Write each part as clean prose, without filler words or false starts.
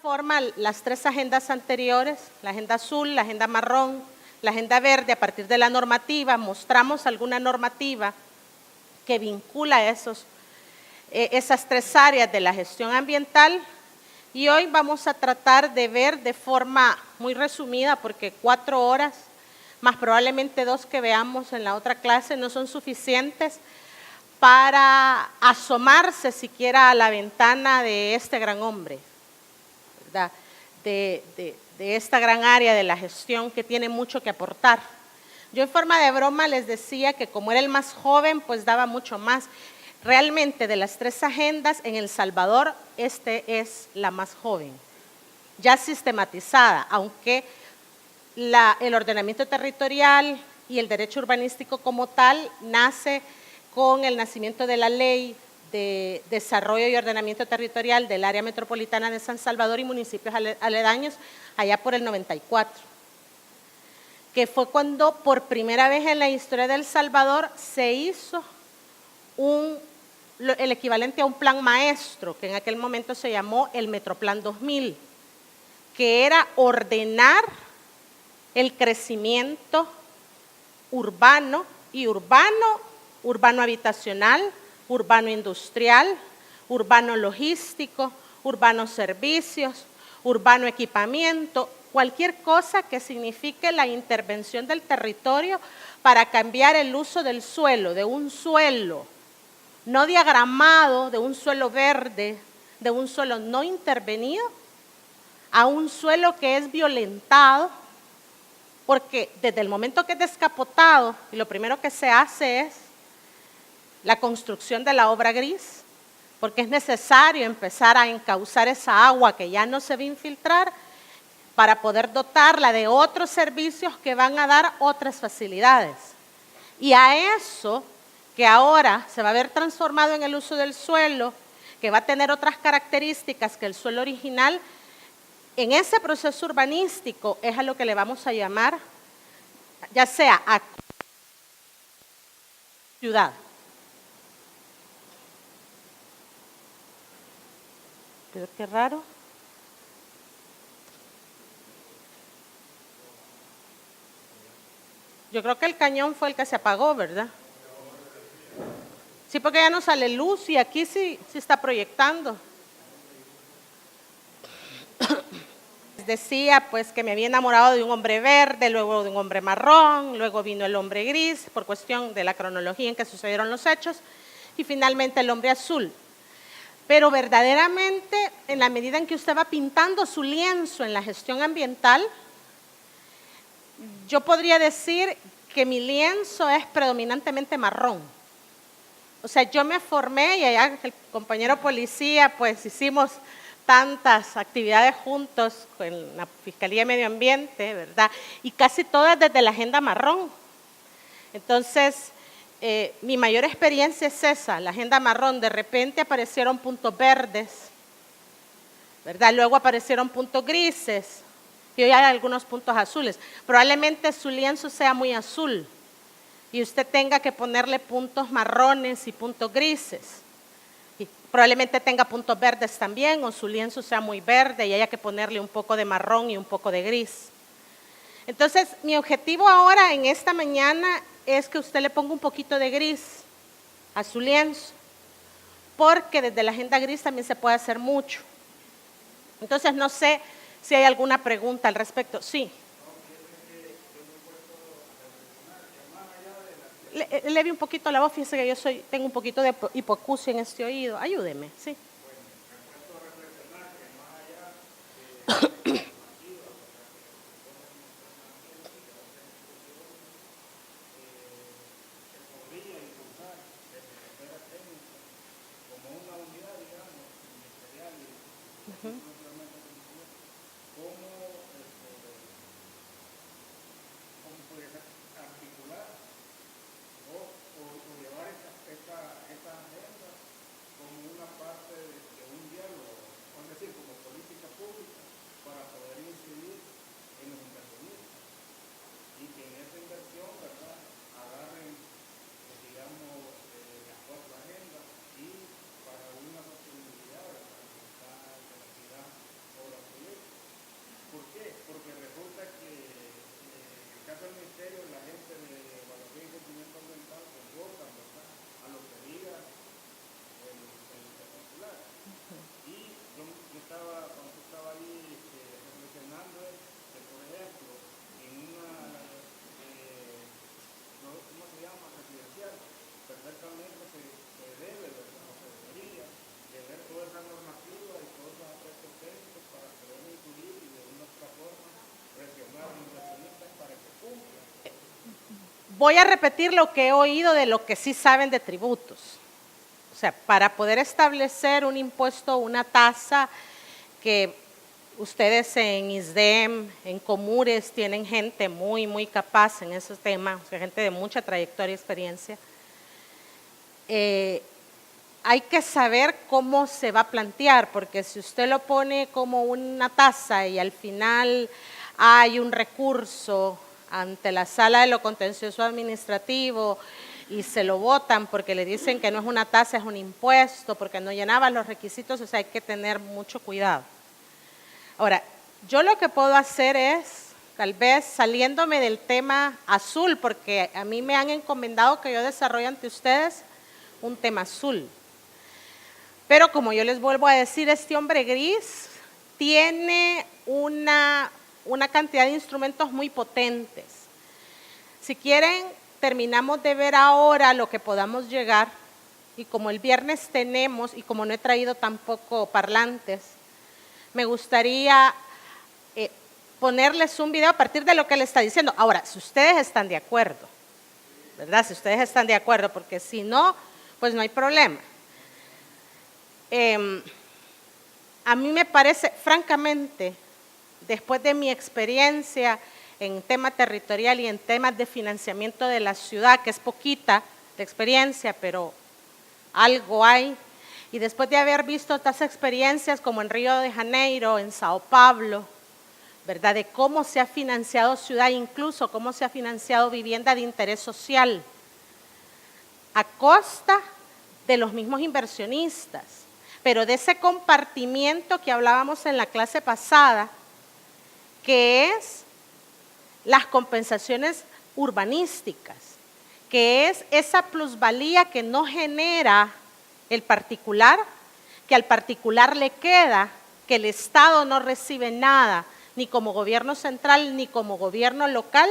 Forma las tres agendas anteriores, la agenda azul, la agenda marrón, la agenda verde. A partir de la normativa, mostramos alguna normativa que vincula esas tres áreas de la gestión ambiental, y hoy vamos a tratar de ver de forma muy resumida, porque 4 horas, más probablemente 2 que veamos en la otra clase, no son suficientes para asomarse siquiera a la ventana de este gran hombre, ¿verdad? De esta gran área de la gestión que tiene mucho que aportar. Yo en forma de broma les decía que como era el más joven, pues daba mucho más. Realmente de las tres agendas en El Salvador, este es la más joven, ya sistematizada, aunque el ordenamiento territorial y el derecho urbanístico como tal nace con el nacimiento de la Ley de Desarrollo y Ordenamiento Territorial del Área Metropolitana de San Salvador y municipios aledaños, allá por el 94, que fue cuando por primera vez en la historia de El Salvador se hizo el equivalente a un plan maestro, que en aquel momento se llamó el Metroplan 2000, que era ordenar el crecimiento urbano y urbano habitacional, urbano industrial, urbano logístico, urbano servicios, urbano equipamiento, cualquier cosa que signifique la intervención del territorio para cambiar el uso del suelo, de un suelo no diagramado, de un suelo verde, de un suelo no intervenido, a un suelo que es violentado, porque desde el momento que es descapotado, y lo primero que se hace es la construcción de la obra gris, porque es necesario empezar a encauzar esa agua que ya no se va a infiltrar para poder dotarla de otros servicios que van a dar otras facilidades. Y a eso que ahora se va a ver transformado en el uso del suelo, que va a tener otras características que el suelo original, en ese proceso urbanístico es a lo que le vamos a llamar, ya sea a ciudad. Pero qué raro. Yo creo que el cañón fue el que se apagó, ¿verdad? Sí, porque ya no sale luz y aquí sí está proyectando. Decía pues que me había enamorado de un hombre verde, luego de un hombre marrón, luego vino el hombre gris por cuestión de la cronología en que sucedieron los hechos y finalmente el hombre azul. Pero verdaderamente en la medida en que usted va pintando su lienzo en la gestión ambiental, yo podría decir que mi lienzo es predominantemente marrón. O sea, yo me formé y allá el compañero policía pues hicimos tantas actividades juntos con la Fiscalía de Medio Ambiente, ¿verdad? Y casi todas desde la agenda marrón. Entonces, mi mayor experiencia es esa, la agenda marrón. De repente aparecieron puntos verdes, ¿verdad? Luego aparecieron puntos grises y hoy hay algunos puntos azules. Probablemente su lienzo sea muy azul y usted tenga que ponerle puntos marrones y puntos grises. Y probablemente tenga puntos verdes también, o su lienzo sea muy verde y haya que ponerle un poco de marrón y un poco de gris. Entonces, mi objetivo ahora en esta mañana es que usted le ponga un poquito de gris a su lienzo, porque desde la agenda gris también se puede hacer mucho. Entonces, no sé si hay alguna pregunta al respecto. Sí. Le vi un poquito la voz, fíjese que yo tengo un poquito de hipoacusia en este oído. Ayúdeme, sí. voy a repetir lo que he oído de lo que sí saben de tributos. O sea, para poder establecer un impuesto, una tasa que ustedes en ISDEM, en Comures, tienen gente muy, muy capaz en esos temas, o sea, gente de mucha trayectoria y experiencia. Hay que saber cómo se va a plantear, porque si usted lo pone como una tasa y al final hay un recurso ante la Sala de lo Contencioso Administrativo y se lo votan porque le dicen que no es una tasa, es un impuesto, porque no llenaba los requisitos, o sea, hay que tener mucho cuidado. Ahora, yo lo que puedo hacer es, tal vez saliéndome del tema azul, porque a mí me han encomendado que yo desarrolle ante ustedes un tema azul. Pero como yo les vuelvo a decir, este hombre gris tiene una cantidad de instrumentos muy potentes. Si quieren, terminamos de ver ahora lo que podamos llegar, y como el viernes tenemos, y como no he traído tampoco parlantes, me gustaría ponerles un video a partir de lo que él está diciendo. Ahora, si ustedes están de acuerdo, ¿verdad? Si ustedes están de acuerdo, porque si no, pues no hay problema. A mí me parece, francamente, después de mi experiencia en tema territorial y en temas de financiamiento de la ciudad, que es poquita de experiencia, pero algo hay, y después de haber visto otras experiencias como en Río de Janeiro, en Sao Paulo, ¿verdad? De cómo se ha financiado ciudad, incluso cómo se ha financiado vivienda de interés social, a costa de los mismos inversionistas, pero de ese compartimiento que hablábamos en la clase pasada, que es las compensaciones urbanísticas, que es esa plusvalía que no genera el particular, que al particular le queda, que el Estado no recibe nada, ni como gobierno central ni como gobierno local,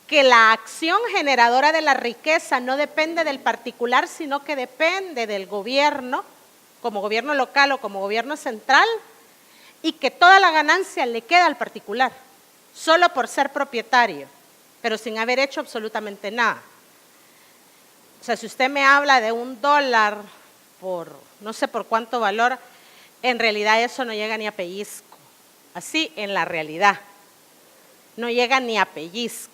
que la acción generadora de la riqueza no depende del particular, sino que depende del gobierno, como gobierno local o como gobierno central, y que toda la ganancia le queda al particular, solo por ser propietario, pero sin haber hecho absolutamente nada. O sea, si usted me habla de $1 por no sé por cuánto valor, en realidad eso no llega ni a pellizco. Así, en la realidad, no llega ni a pellizco.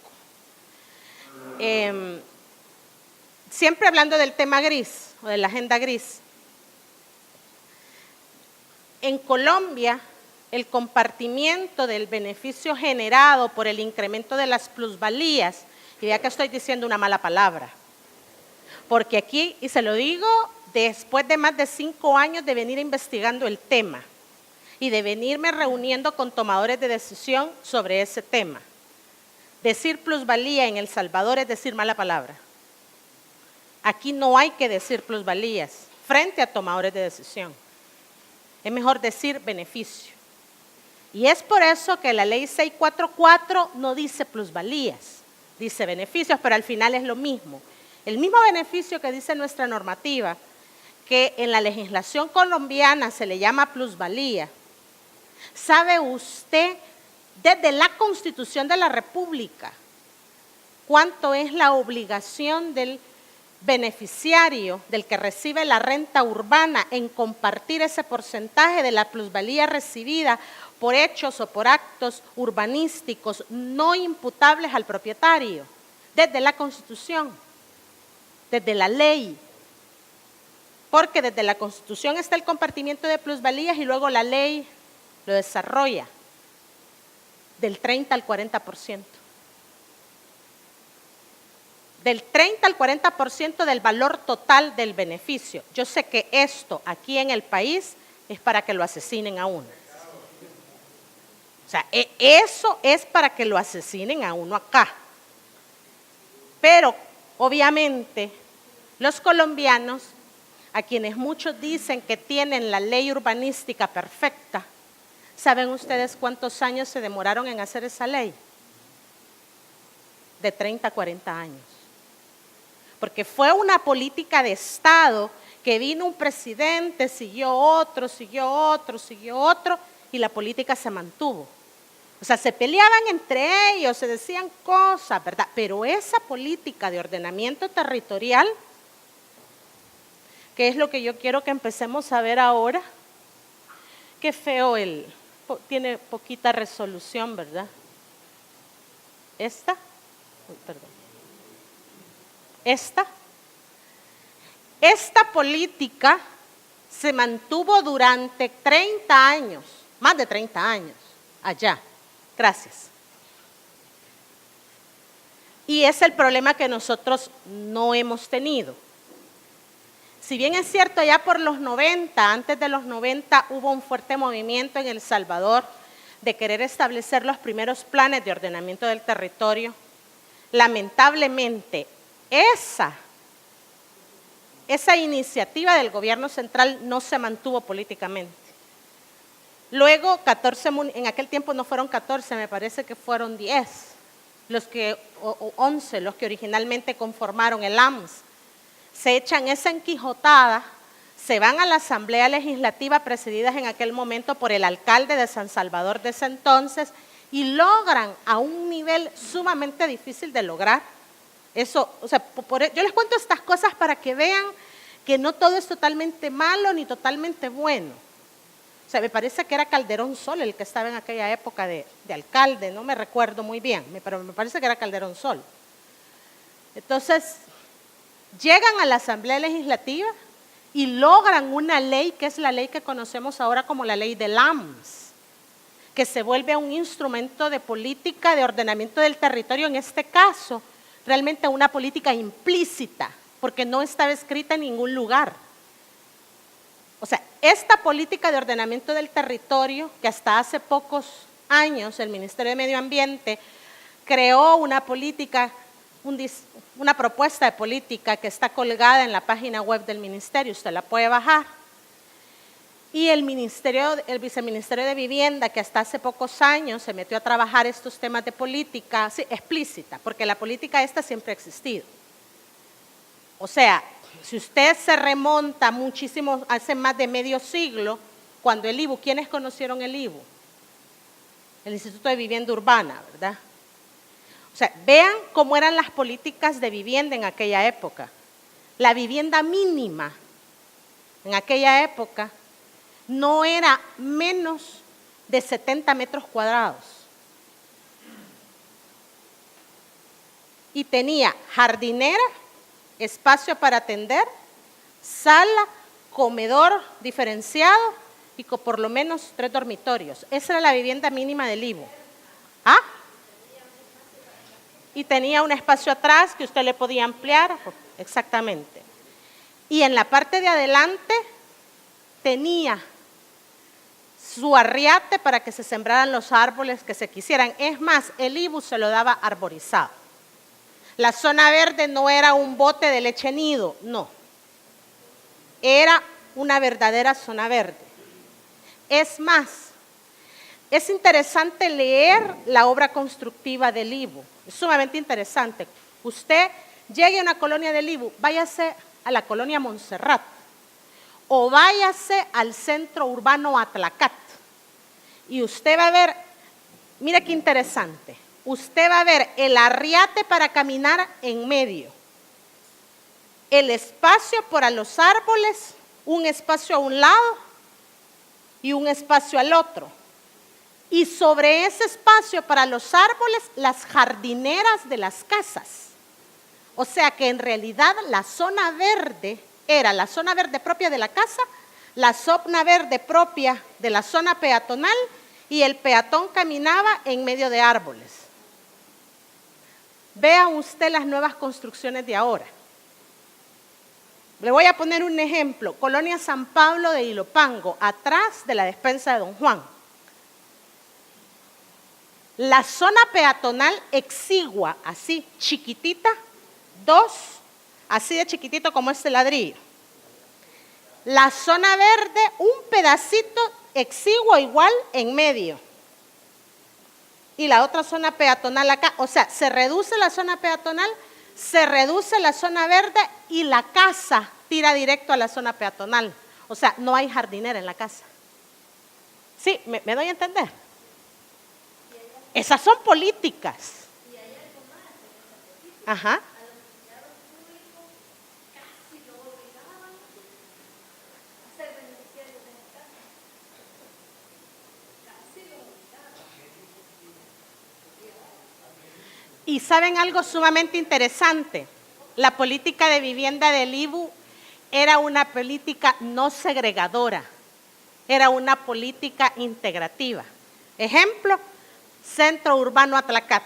Siempre hablando del tema gris o de la agenda gris. En Colombia, el compartimiento del beneficio generado por el incremento de las plusvalías, y ya que estoy diciendo una mala palabra, porque aquí, y se lo digo después de más de 5 años de venir investigando el tema y de venirme reuniendo con tomadores de decisión sobre ese tema. Decir plusvalía en El Salvador es decir mala palabra. Aquí no hay que decir plusvalías frente a tomadores de decisión. Es mejor decir beneficio. Y es por eso que la ley 644 no dice plusvalías, dice beneficios, pero al final es lo mismo. El mismo beneficio que dice nuestra normativa, que en la legislación colombiana se le llama plusvalía. ¿Sabe usted desde la Constitución de la República cuánto es la obligación del beneficiario, del que recibe la renta urbana, en compartir ese porcentaje de la plusvalía recibida por hechos o por actos urbanísticos no imputables al propietario? Desde la Constitución, desde la ley, porque desde la Constitución está el compartimiento de plusvalías y luego la ley lo desarrolla del 30 al 40%. Del 30 al 40% del valor total del beneficio. Yo sé que esto aquí en el país es para que lo asesinen a uno. O sea, eso es para que lo asesinen a uno acá. Pero, obviamente, los colombianos, a quienes muchos dicen que tienen la ley urbanística perfecta, ¿saben ustedes cuántos años se demoraron en hacer esa ley? De 30 a 40 años. Porque fue una política de Estado que vino un presidente, siguió otro, y la política se mantuvo. O sea, se peleaban entre ellos, se decían cosas, ¿verdad? Pero esa política de ordenamiento territorial, que es lo que yo quiero que empecemos a ver ahora, qué feo tiene poquita resolución, ¿verdad? Esta, perdón. Esta política se mantuvo durante 30 años, más de 30 años, allá. Gracias. Y es el problema que nosotros no hemos tenido. Si bien es cierto, ya por los 90, antes de los 90, hubo un fuerte movimiento en El Salvador de querer establecer los primeros planes de ordenamiento del territorio, lamentablemente esa iniciativa del gobierno central no se mantuvo políticamente. Luego, en aquel tiempo no fueron 14, me parece que fueron 10, o 11, los que originalmente conformaron el AMS. Se echan esa enquijotada, se van a la Asamblea Legislativa presididas en aquel momento por el alcalde de San Salvador de ese entonces y logran a un nivel sumamente difícil de lograr. Eso, o sea, yo les cuento estas cosas para que vean que no todo es totalmente malo ni totalmente bueno. O sea, me parece que era Calderón Sol el que estaba en aquella época de alcalde, no me recuerdo muy bien, pero me parece que era Calderón Sol. Entonces, llegan a la Asamblea Legislativa y logran una ley que es la ley que conocemos ahora como la ley del AMS, que se vuelve un instrumento de política de ordenamiento del territorio, en este caso, realmente una política implícita, porque no estaba escrita en ningún lugar. O sea, esta política de ordenamiento del territorio, que hasta hace pocos años el Ministerio de Medio Ambiente creó una política, una propuesta de política que está colgada en la página web del ministerio, usted la puede bajar. Y el viceministerio de Vivienda, que hasta hace pocos años se metió a trabajar estos temas de política explícita, porque la política esta siempre ha existido. O sea, si usted se remonta muchísimo, hace más de medio siglo, cuando el IVU, ¿quiénes conocieron el IVU? El Instituto de Vivienda Urbana, ¿verdad? O sea, vean cómo eran las políticas de vivienda en aquella época. La vivienda mínima en aquella época no era menos de 70 metros cuadrados. Y tenía jardinera, espacio para atender, sala, comedor diferenciado y con por lo menos 3 dormitorios. Esa era la vivienda mínima del IVU. ¿Ah? Y tenía un espacio atrás que usted le podía ampliar, exactamente. Y en la parte de adelante tenía su arriate para que se sembraran los árboles que se quisieran. Es más, el IVU se lo daba arborizado. La zona verde no era un bote de leche nido, no. Era una verdadera zona verde. Es más, es interesante leer la obra constructiva del IVU. Es sumamente interesante. Usted llegue a una colonia del IVU, váyase a la colonia Montserrat o váyase al centro urbano Atlacat y usted va a ver, mire qué interesante, usted va a ver el arriate para caminar en medio, el espacio para los árboles, un espacio a un lado y un espacio al otro. Y sobre ese espacio para los árboles, las jardineras de las casas. O sea que en realidad la zona verde era la zona verde propia de la casa, la zona verde propia de la zona peatonal y el peatón caminaba en medio de árboles. Vea usted las nuevas construcciones de ahora. Le voy a poner un ejemplo. Colonia San Pablo de Ilopango, atrás de la despensa de Don Juan. La zona peatonal exigua, así, chiquitita, 2, así de chiquitito como este ladrillo. La zona verde, un pedacito exiguo igual en medio. Y la otra zona peatonal acá, o sea, se reduce la zona peatonal, se reduce la zona verde y la casa tira directo a la zona peatonal. O sea, no hay jardinera en la casa. ¿Sí? ¿Me doy a entender? Esas son políticas. Ajá. Y saben algo sumamente interesante, la política de vivienda del IBU era una política no segregadora, era una política integrativa. Ejemplo, Centro Urbano Atlacat.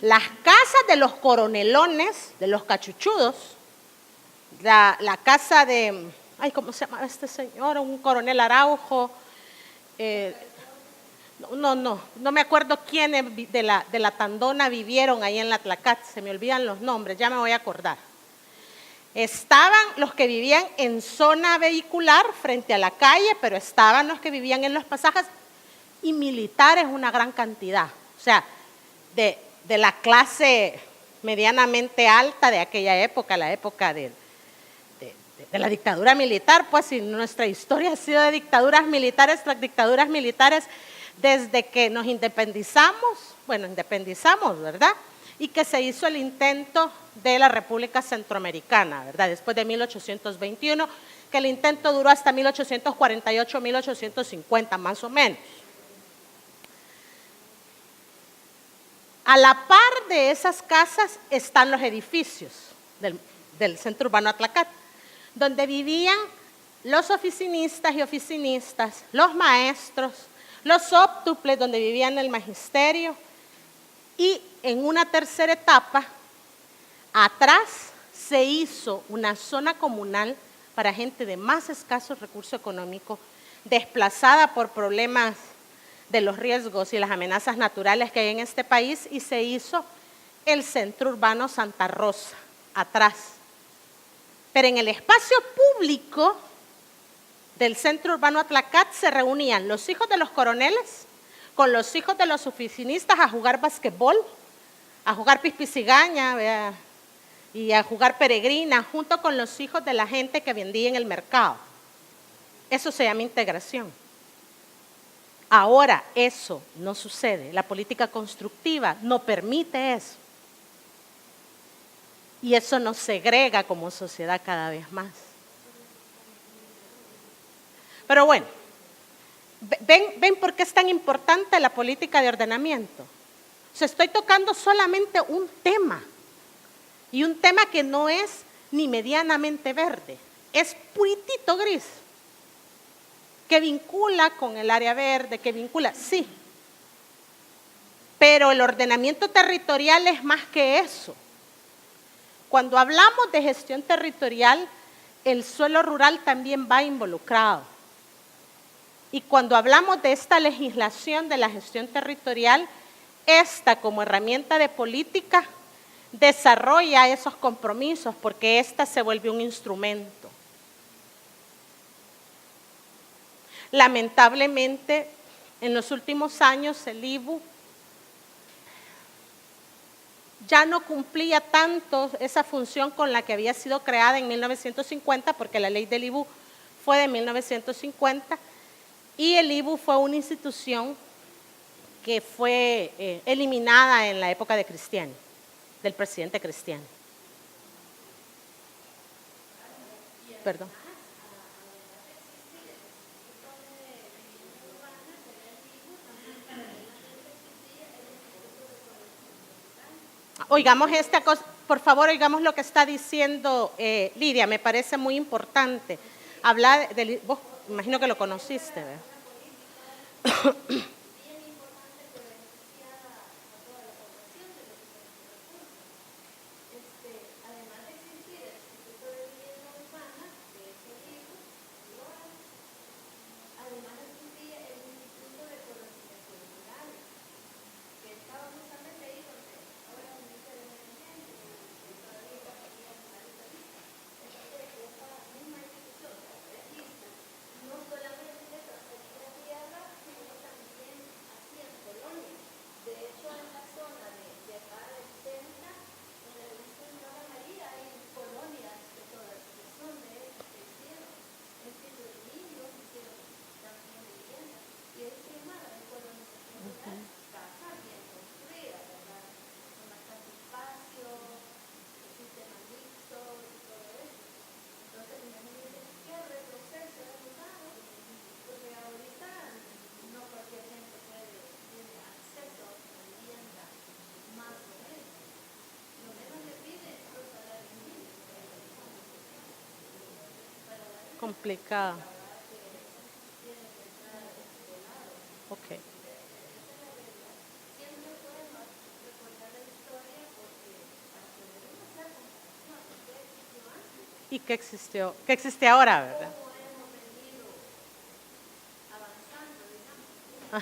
Las casas de los coronelones, de los cachuchudos, la casa de, ay, ¿cómo se llama este señor? Un coronel Araujo, no me acuerdo quiénes de la Tandona vivieron ahí en la Tlacat, se me olvidan los nombres, ya me voy a acordar. Estaban los que vivían en zona vehicular frente a la calle, pero estaban los que vivían en los pasajes y militares una gran cantidad. O sea, de la clase medianamente alta de aquella época, la época de la dictadura militar, pues si nuestra historia ha sido de dictaduras militares tras dictaduras militares desde que nos independizamos, ¿verdad? Y que se hizo el intento de la República Centroamericana, ¿verdad? Después de 1821, que el intento duró hasta 1848, 1850, más o menos. A la par de esas casas están los edificios del Centro Urbano Atlacat, donde vivían los oficinistas y oficinistas, los maestros, los óptuples, donde vivían el magisterio, y en una tercera etapa, atrás se hizo una zona comunal para gente de más escasos recursos económicos, desplazada por problemas de los riesgos y las amenazas naturales que hay en este país, y se hizo el Centro Urbano Santa Rosa, atrás. Pero en el espacio público del Centro Urbano Atlacat se reunían los hijos de los coroneles con los hijos de los oficinistas a jugar basquetbol, a jugar pispicigaña, ¿verdad? Y a jugar peregrina, junto con los hijos de la gente que vendía en el mercado. Eso se llama integración. Ahora eso no sucede, la política constructiva no permite eso. Y eso nos segrega como sociedad cada vez más. Pero bueno, ¿ven por qué es tan importante la política de ordenamiento? O sea, estoy tocando solamente un tema, y un tema que no es ni medianamente verde, es puritito gris, que vincula con el área verde, que vincula, sí. Pero el ordenamiento territorial es más que eso. Cuando hablamos de gestión territorial, el suelo rural también va involucrado. Y cuando hablamos de esta legislación de la gestión territorial, esta como herramienta de política desarrolla esos compromisos, porque esta se vuelve un instrumento. Lamentablemente, en los últimos años el IBU ya no cumplía tanto esa función con la que había sido creada en 1950, porque la ley del IBU fue de 1950, y el IBU fue una institución que fue eliminada en la época de Cristiani, del presidente Cristiani. Perdón. Oigamos esta cosa, por favor, oigamos lo que está diciendo Lidia, me parece muy importante. Hablar de, vos imagino que lo conociste, ¿verdad? complicado. Ok. ¿Y qué existió? ¿Qué existe ahora, verdad? Ah.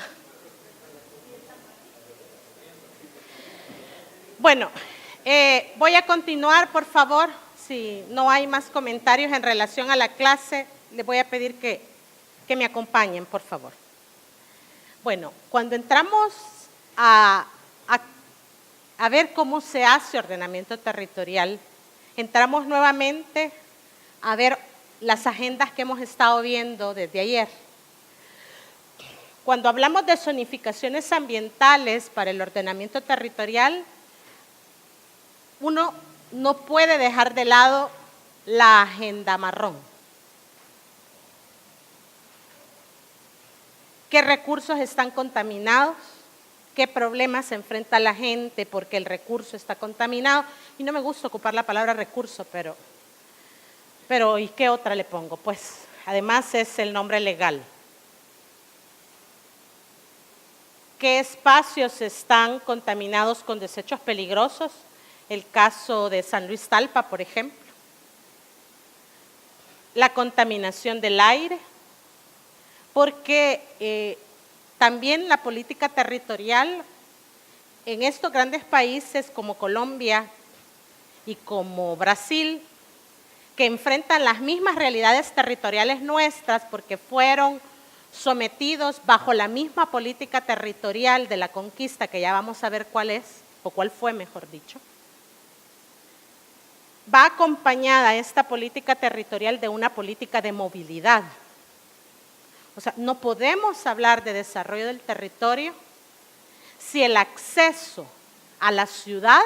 Bueno, voy a continuar, por favor. Si no hay más comentarios en relación a la clase, les voy a pedir que me acompañen, por favor. Bueno, cuando entramos a ver cómo se hace ordenamiento territorial, entramos nuevamente a ver las agendas que hemos estado viendo desde ayer. Cuando hablamos de zonificaciones ambientales para el ordenamiento territorial, uno no puede dejar de lado la agenda marrón. ¿Qué recursos están contaminados? ¿Qué problemas se enfrenta la gente porque el recurso está contaminado? Y no me gusta ocupar la palabra recurso, pero ¿y qué otra le pongo? Pues además es el nombre legal. ¿Qué espacios están contaminados con desechos peligrosos? El caso de San Luis Talpa, por ejemplo. La contaminación del aire, porque también la política territorial en estos grandes países como Colombia y como Brasil, que enfrentan las mismas realidades territoriales nuestras porque fueron sometidos bajo la misma política territorial de la conquista, que ya vamos a ver cuál es, o cuál fue, mejor dicho. Va acompañada esta política territorial de una política de movilidad. O sea, no podemos hablar de desarrollo del territorio si el acceso a la ciudad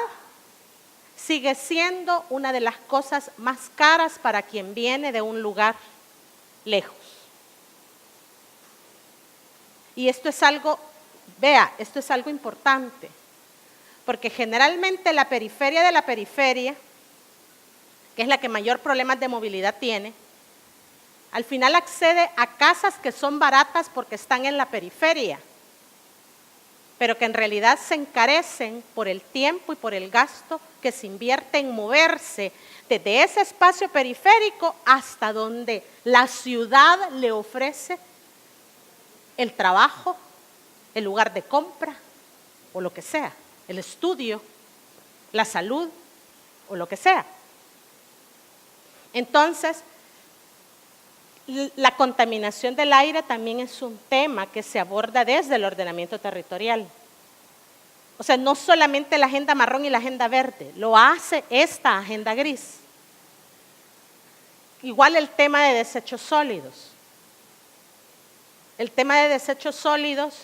sigue siendo una de las cosas más caras para quien viene de un lugar lejos. Y esto es algo, vea, esto es algo importante, porque generalmente la periferia de la periferia, que es la que mayor problemas de movilidad tiene, al final accede a casas que son baratas porque están en la periferia, pero que en realidad se encarecen por el tiempo y por el gasto que se invierte en moverse desde ese espacio periférico hasta donde la ciudad le ofrece el trabajo, el lugar de compra o lo que sea, el estudio, la salud o lo que sea. Entonces, la contaminación del aire también es un tema que se aborda desde el ordenamiento territorial. O sea, no solamente la agenda marrón y la agenda verde, lo hace esta agenda gris. Igual el tema de desechos sólidos. El tema de desechos sólidos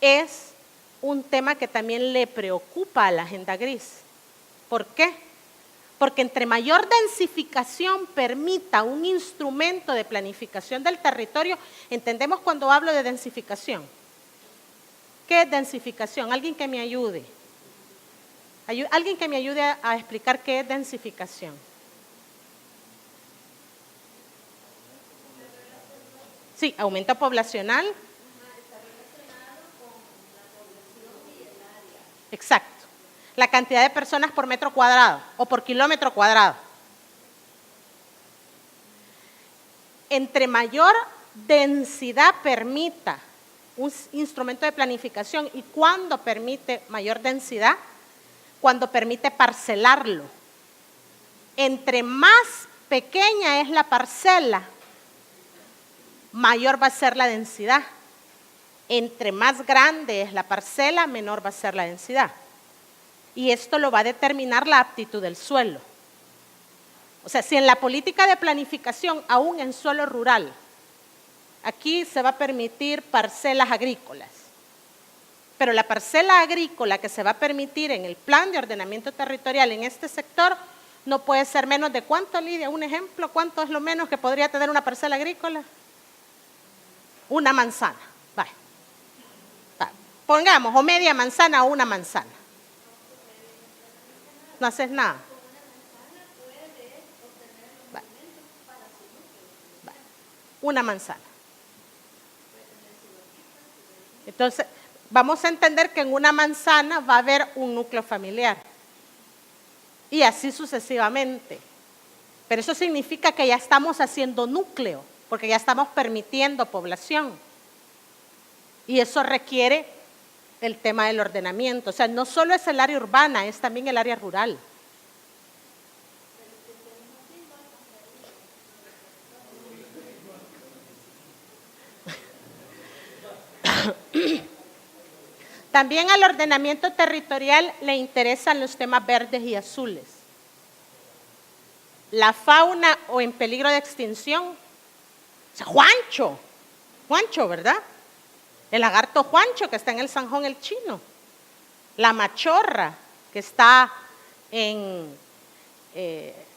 es un tema que también le preocupa a la agenda gris. ¿Por qué? Porque entre mayor densificación permita un instrumento de planificación del territorio, entendemos cuando hablo de densificación. ¿Qué es densificación? Alguien que me ayude. Alguien que me ayude a explicar qué es densificación. Sí, aumento poblacional. Exacto. La cantidad de personas por metro cuadrado o por kilómetro cuadrado. Entre mayor densidad permita un instrumento de planificación, y cuando permite mayor densidad, cuando permite parcelarlo. Entre más pequeña es la parcela, mayor va a ser la densidad. Entre más grande es la parcela, menor va a ser la densidad. Y esto lo va a determinar la aptitud del suelo. O sea, si en la política de planificación, aún en suelo rural, aquí se va a permitir parcelas agrícolas, pero la parcela agrícola que se va a permitir en el plan de ordenamiento territorial en este sector no puede ser menos de ¿cuánto, Lidia? Un ejemplo, ¿cuánto es lo menos que podría tener una parcela agrícola? Una manzana, vale. Pongamos o media manzana o una manzana. No haces nada. Vale. una manzana. Entonces, vamos a entender que en una manzana va a haber un núcleo familiar. Y así sucesivamente. Pero eso significa que ya estamos haciendo núcleo, porque ya estamos permitiendo población. Y eso requiere el tema del ordenamiento. O sea, no solo es el área urbana, es también el área rural. También al ordenamiento territorial le interesan los temas verdes y azules. La fauna o en peligro de extinción. O sea, Juancho, ¿verdad? El lagarto Juancho que está en el Sanjón el Chino. La machorra que está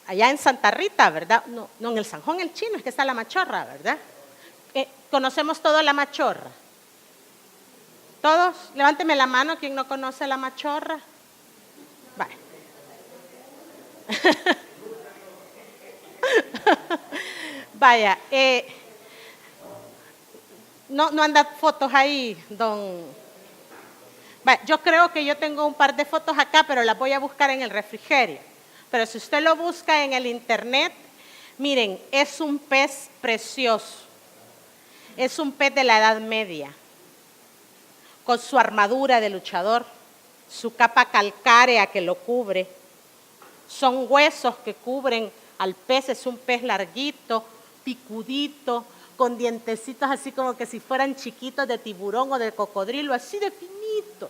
allá en Santa Rita, ¿verdad? No, en el Sanjón el Chino es que está la machorra, ¿verdad? ¿Conocemos todo la machorra? ¿Todos? Levánteme la mano, ¿quién no conoce la machorra? Vale. Vaya, no anda fotos ahí, don. Vaya, yo creo que yo tengo un par de fotos acá, pero las voy a buscar en el refrigerio. Pero si usted lo busca en el internet, miren, es un pez precioso. Es un pez de la Edad Media, con su armadura de luchador, su capa calcárea que lo cubre. Son huesos que cubren al pez, es un pez larguito, picudito, con dientecitos así como que si fueran chiquitos de tiburón o de cocodrilo, así de finitos.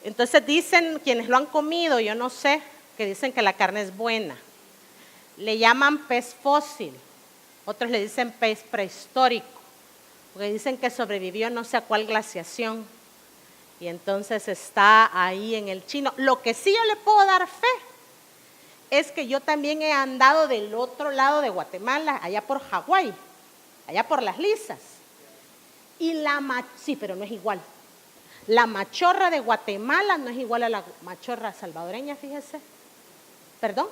Entonces dicen, quienes lo han comido, yo no sé, que dicen que la carne es buena. Le llaman pez fósil, otros le dicen pez prehistórico, porque dicen que sobrevivió no sé a cuál glaciación. Y entonces está ahí en el Chino. Lo que sí yo le puedo dar fe es que yo también he andado del otro lado de Guatemala, allá por Hawái, allá por Las Lisas. Y sí, pero no es igual. La machorra de Guatemala no es igual a la machorra salvadoreña, fíjese. ¿Perdón?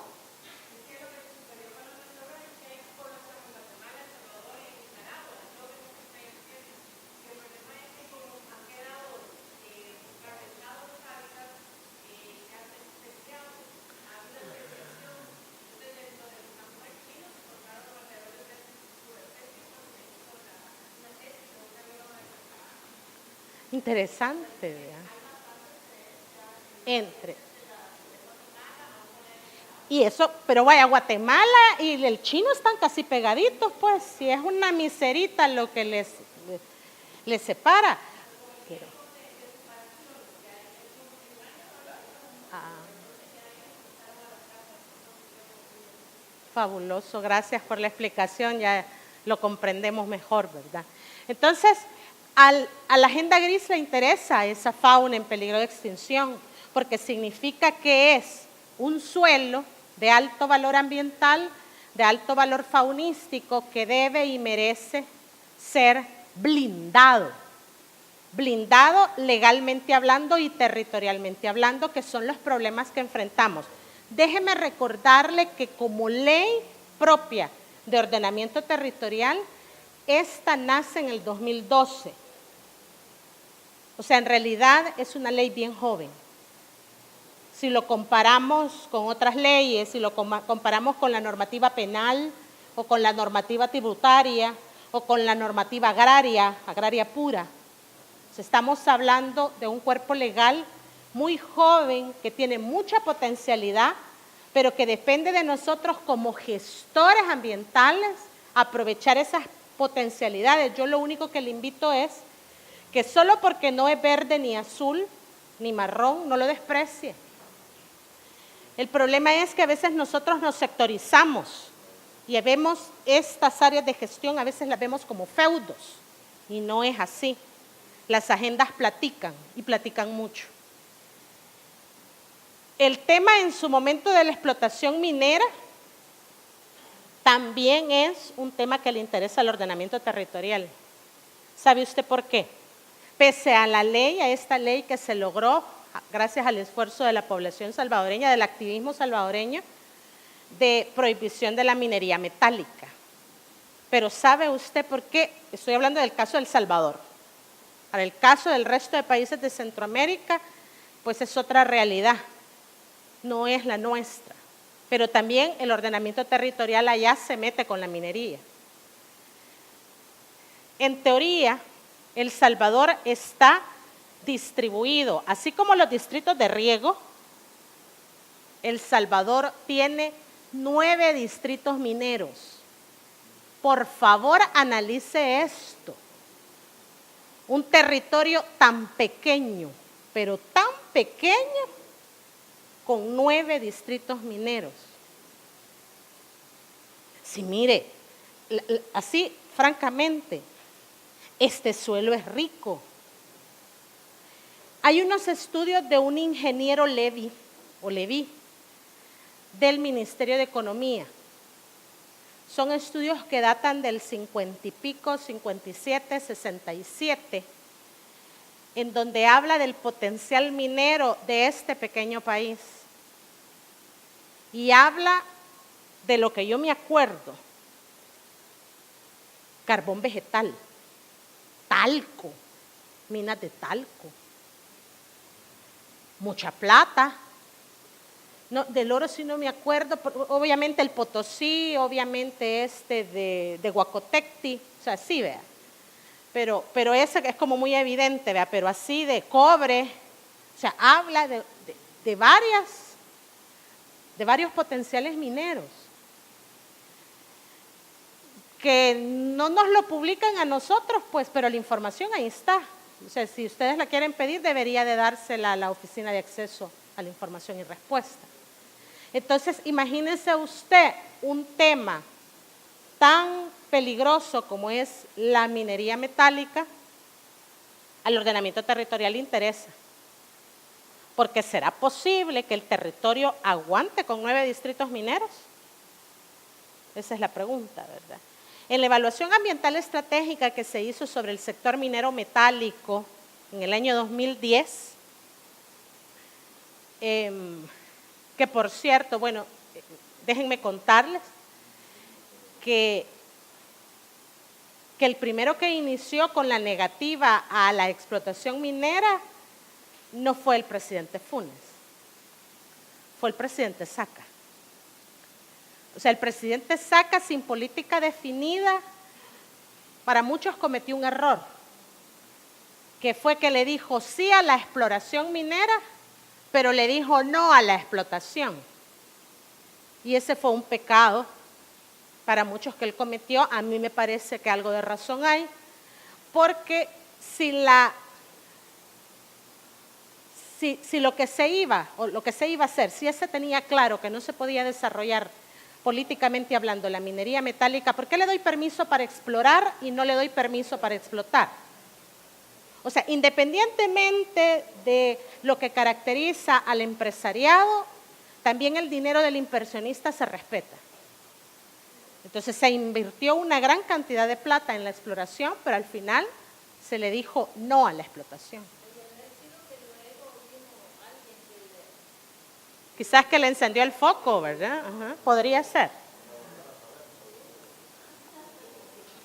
Interesante, ¿verdad? Y eso, pero vaya, Guatemala y el Chino están casi pegaditos, pues, si es una miserita lo que les separa. Pero, fabuloso, gracias por la explicación, ya lo comprendemos mejor, ¿verdad? Entonces, a la agenda gris le interesa esa fauna en peligro de extinción, porque significa que es un suelo de alto valor ambiental, de alto valor faunístico, que debe y merece ser blindado. Blindado legalmente hablando y territorialmente hablando, que son los problemas que enfrentamos. Déjeme recordarle que como ley propia de ordenamiento territorial, esta nace en el 2012. O sea, en realidad es una ley bien joven. Si lo comparamos con otras leyes, si lo comparamos con la normativa penal o con la normativa tributaria o con la normativa agraria pura, estamos hablando de un cuerpo legal muy joven que tiene mucha potencialidad, pero que depende de nosotros como gestores ambientales aprovechar esas potencialidades. Yo lo único que le invito es que solo porque no es verde ni azul ni marrón, no lo desprecie. El problema es que a veces nosotros nos sectorizamos y vemos estas áreas de gestión, a veces las vemos como feudos, y no es así. Las agendas platican y platican mucho. El tema en su momento de la explotación minera también es un tema que le interesa al ordenamiento territorial. ¿Sabe usted por qué? Pese a la ley, a esta ley que se logró gracias al esfuerzo de la población salvadoreña, del activismo salvadoreño, de prohibición de la minería metálica. Pero ¿sabe usted por qué? Estoy hablando del caso de El Salvador. Para el caso del resto de países de Centroamérica, pues es otra realidad, no es la nuestra. Pero también el ordenamiento territorial allá se mete con la minería. En teoría, El Salvador está distribuido, así como los distritos de riego. El Salvador tiene 9 distritos mineros. Por favor, analice esto. Un territorio tan pequeño, pero tan pequeño, con 9 distritos mineros. Sí, mire, así francamente, este suelo es rico. Hay unos estudios de un ingeniero Levy, del Ministerio de Economía. Son estudios que datan del 50 y pico, 57, 67, en donde habla del potencial minero de este pequeño país. Y habla de lo que yo me acuerdo: carbón vegetal, talco, minas de talco, mucha plata. No, del oro sí no me acuerdo, obviamente el Potosí, obviamente de Huacotecti, o sea, sí, vea. Pero ese es como muy evidente, vea, pero así de cobre, o sea, habla de varios potenciales mineros que no nos lo publican a nosotros, pues, pero la información ahí está. O sea, si ustedes la quieren pedir, debería de dársela a la Oficina de Acceso a la Información y Respuesta. Entonces, imagínense usted un tema tan peligroso como es la minería metálica, al ordenamiento territorial le interesa. Porque ¿será posible que el territorio aguante con 9 distritos mineros? Esa es la pregunta, ¿verdad? En la evaluación ambiental estratégica que se hizo sobre el sector minero metálico en el año 2010, que por cierto, bueno, déjenme contarles que el primero que inició con la negativa a la explotación minera no fue el presidente Funes, fue el presidente Saca. O sea, el presidente Saca, sin política definida, para muchos cometió un error, que fue que le dijo sí a la exploración minera, pero le dijo no a la explotación. Y ese fue un pecado para muchos que él cometió. A mí me parece que algo de razón hay, porque si lo que se iba a hacer, si ese tenía claro que no se podía desarrollar políticamente hablando la minería metálica, ¿por qué le doy permiso para explorar y no le doy permiso para explotar? O sea, independientemente de lo que caracteriza al empresariado, también el dinero del inversionista se respeta. Entonces se invirtió una gran cantidad de plata en la exploración, pero al final se le dijo no a la explotación. Quizás que le encendió el foco, ¿verdad? Ajá, podría ser.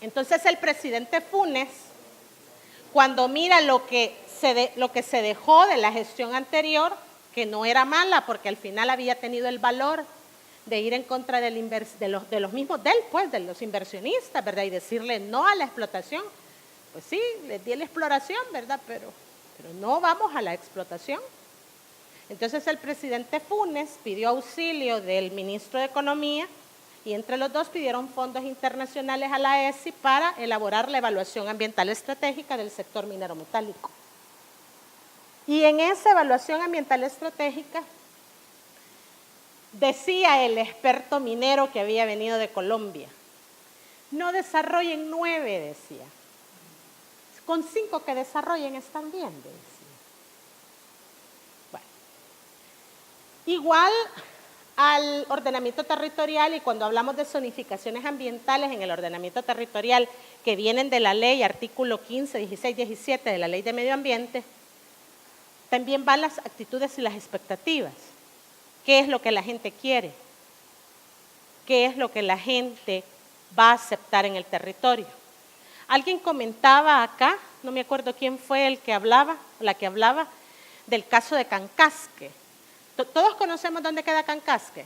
Entonces el presidente Funes, cuando mira lo que se dejó de la gestión anterior, que no era mala, porque al final había tenido el valor de ir en contra de los mismos de él, pues, de los inversionistas, ¿verdad? Y decirle no a la explotación. Pues sí, les di la exploración, ¿verdad? Pero no vamos a la explotación. Entonces el presidente Funes pidió auxilio del ministro de Economía y entre los dos pidieron fondos internacionales a la ESI para elaborar la evaluación ambiental estratégica del sector minero metálico. Y en esa evaluación ambiental estratégica decía el experto minero que había venido de Colombia, no desarrollen 9, decía, con 5 que desarrollen están bien, decía. Bueno, igual al ordenamiento territorial, y cuando hablamos de zonificaciones ambientales en el ordenamiento territorial que vienen de la ley, artículo 15, 16, 17 de la Ley de Medio Ambiente, también van las actitudes y las expectativas. ¿Qué es lo que la gente quiere? qué es lo que la gente va a aceptar en el territorio. Alguien comentaba acá, no me acuerdo quién fue el que hablaba, la que hablaba, del caso de Cancasque. ¿Todos conocemos dónde queda Cancasque?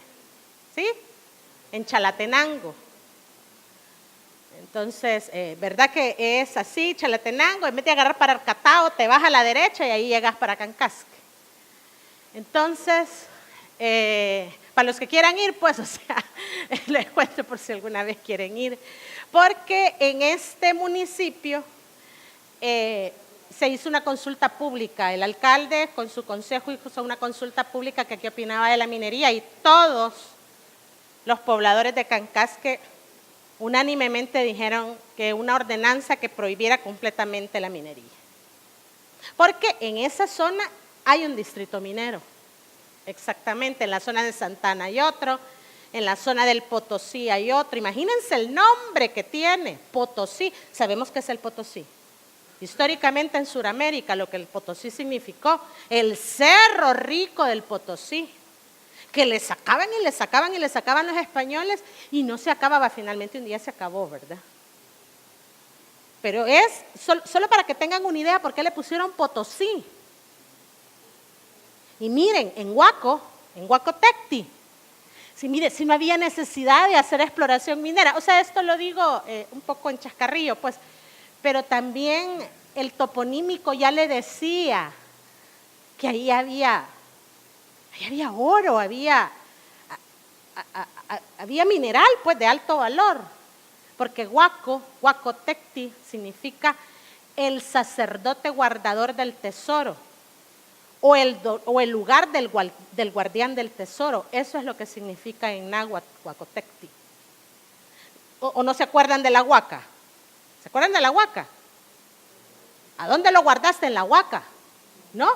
¿Sí? En Chalatenango. Entonces, ¿verdad que es así, Chalatenango? En vez de agarrar para Arcatao, te vas a la derecha y ahí llegas para Cancasque. Entonces, para los que quieran ir, pues, o sea, les cuento por si alguna vez quieren ir, porque en este municipio se hizo una consulta pública, el alcalde con su consejo hizo una consulta pública que qué opinaba de la minería y todos los pobladores de Cancasque unánimemente dijeron que una ordenanza que prohibiera completamente la minería. Porque en esa zona hay un distrito minero, exactamente, en la zona de Santana hay otro, en la zona del Potosí hay otro. Imagínense el nombre que tiene, Potosí. Sabemos qué es el Potosí. Históricamente en Sudamérica, lo que el Potosí significó, el cerro rico del Potosí, que le sacaban y le sacaban y le sacaban los españoles y no se acababa, finalmente un día se acabó, ¿verdad? Pero es, solo para que tengan una idea por qué le pusieron Potosí. Y miren, en Huaco Tecti, si no había necesidad de hacer exploración minera, o sea, esto lo digo un poco en chascarrillo, pues, pero también el toponímico ya le decía que ahí había oro, había mineral, pues, de alto valor, porque Huaco Tecti significa el sacerdote guardador del tesoro, o el lugar del guardián del tesoro. Eso es lo que significa en náhuatl Huaco Tecti. ¿O no se acuerdan de la huaca? ¿Se acuerdan de la huaca? ¿A dónde lo guardaste? En la huaca, ¿no?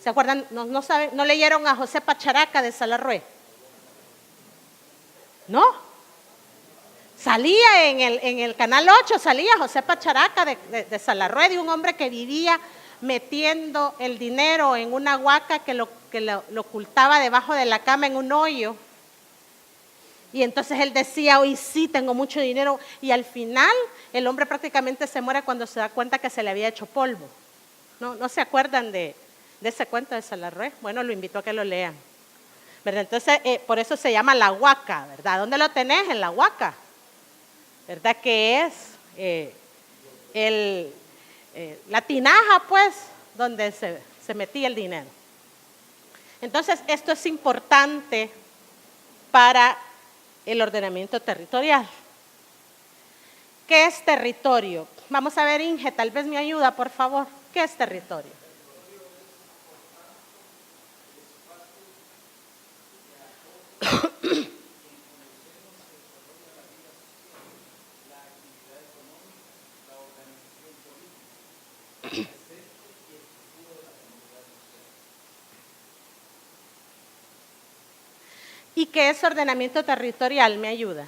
¿Se acuerdan? No saben, ¿no leyeron a José Pacharaca de Salarrué? ¿No? Salía en el Canal 8, salía José Pacharaca de Salarrué, de un hombre que vivía metiendo el dinero en una huaca que lo ocultaba debajo de la cama en un hoyo. Y entonces él decía, hoy sí tengo mucho dinero, y al final el hombre prácticamente se muere cuando se da cuenta que se le había hecho polvo. ¿No se acuerdan de ese cuento de Salarrué? Bueno, lo invito a que lo lean, ¿verdad? Entonces, por eso se llama la huaca, ¿verdad? ¿Dónde lo tenés? En la huaca, ¿verdad? Que es la tinaja, pues, donde se metía el dinero. Entonces, esto es importante para el ordenamiento territorial. ¿Qué es territorio? Vamos a ver, Inge, tal vez me ayuda, por favor. ¿Qué es territorio? ¿Y qué es ordenamiento territorial? ¿Me ayuda?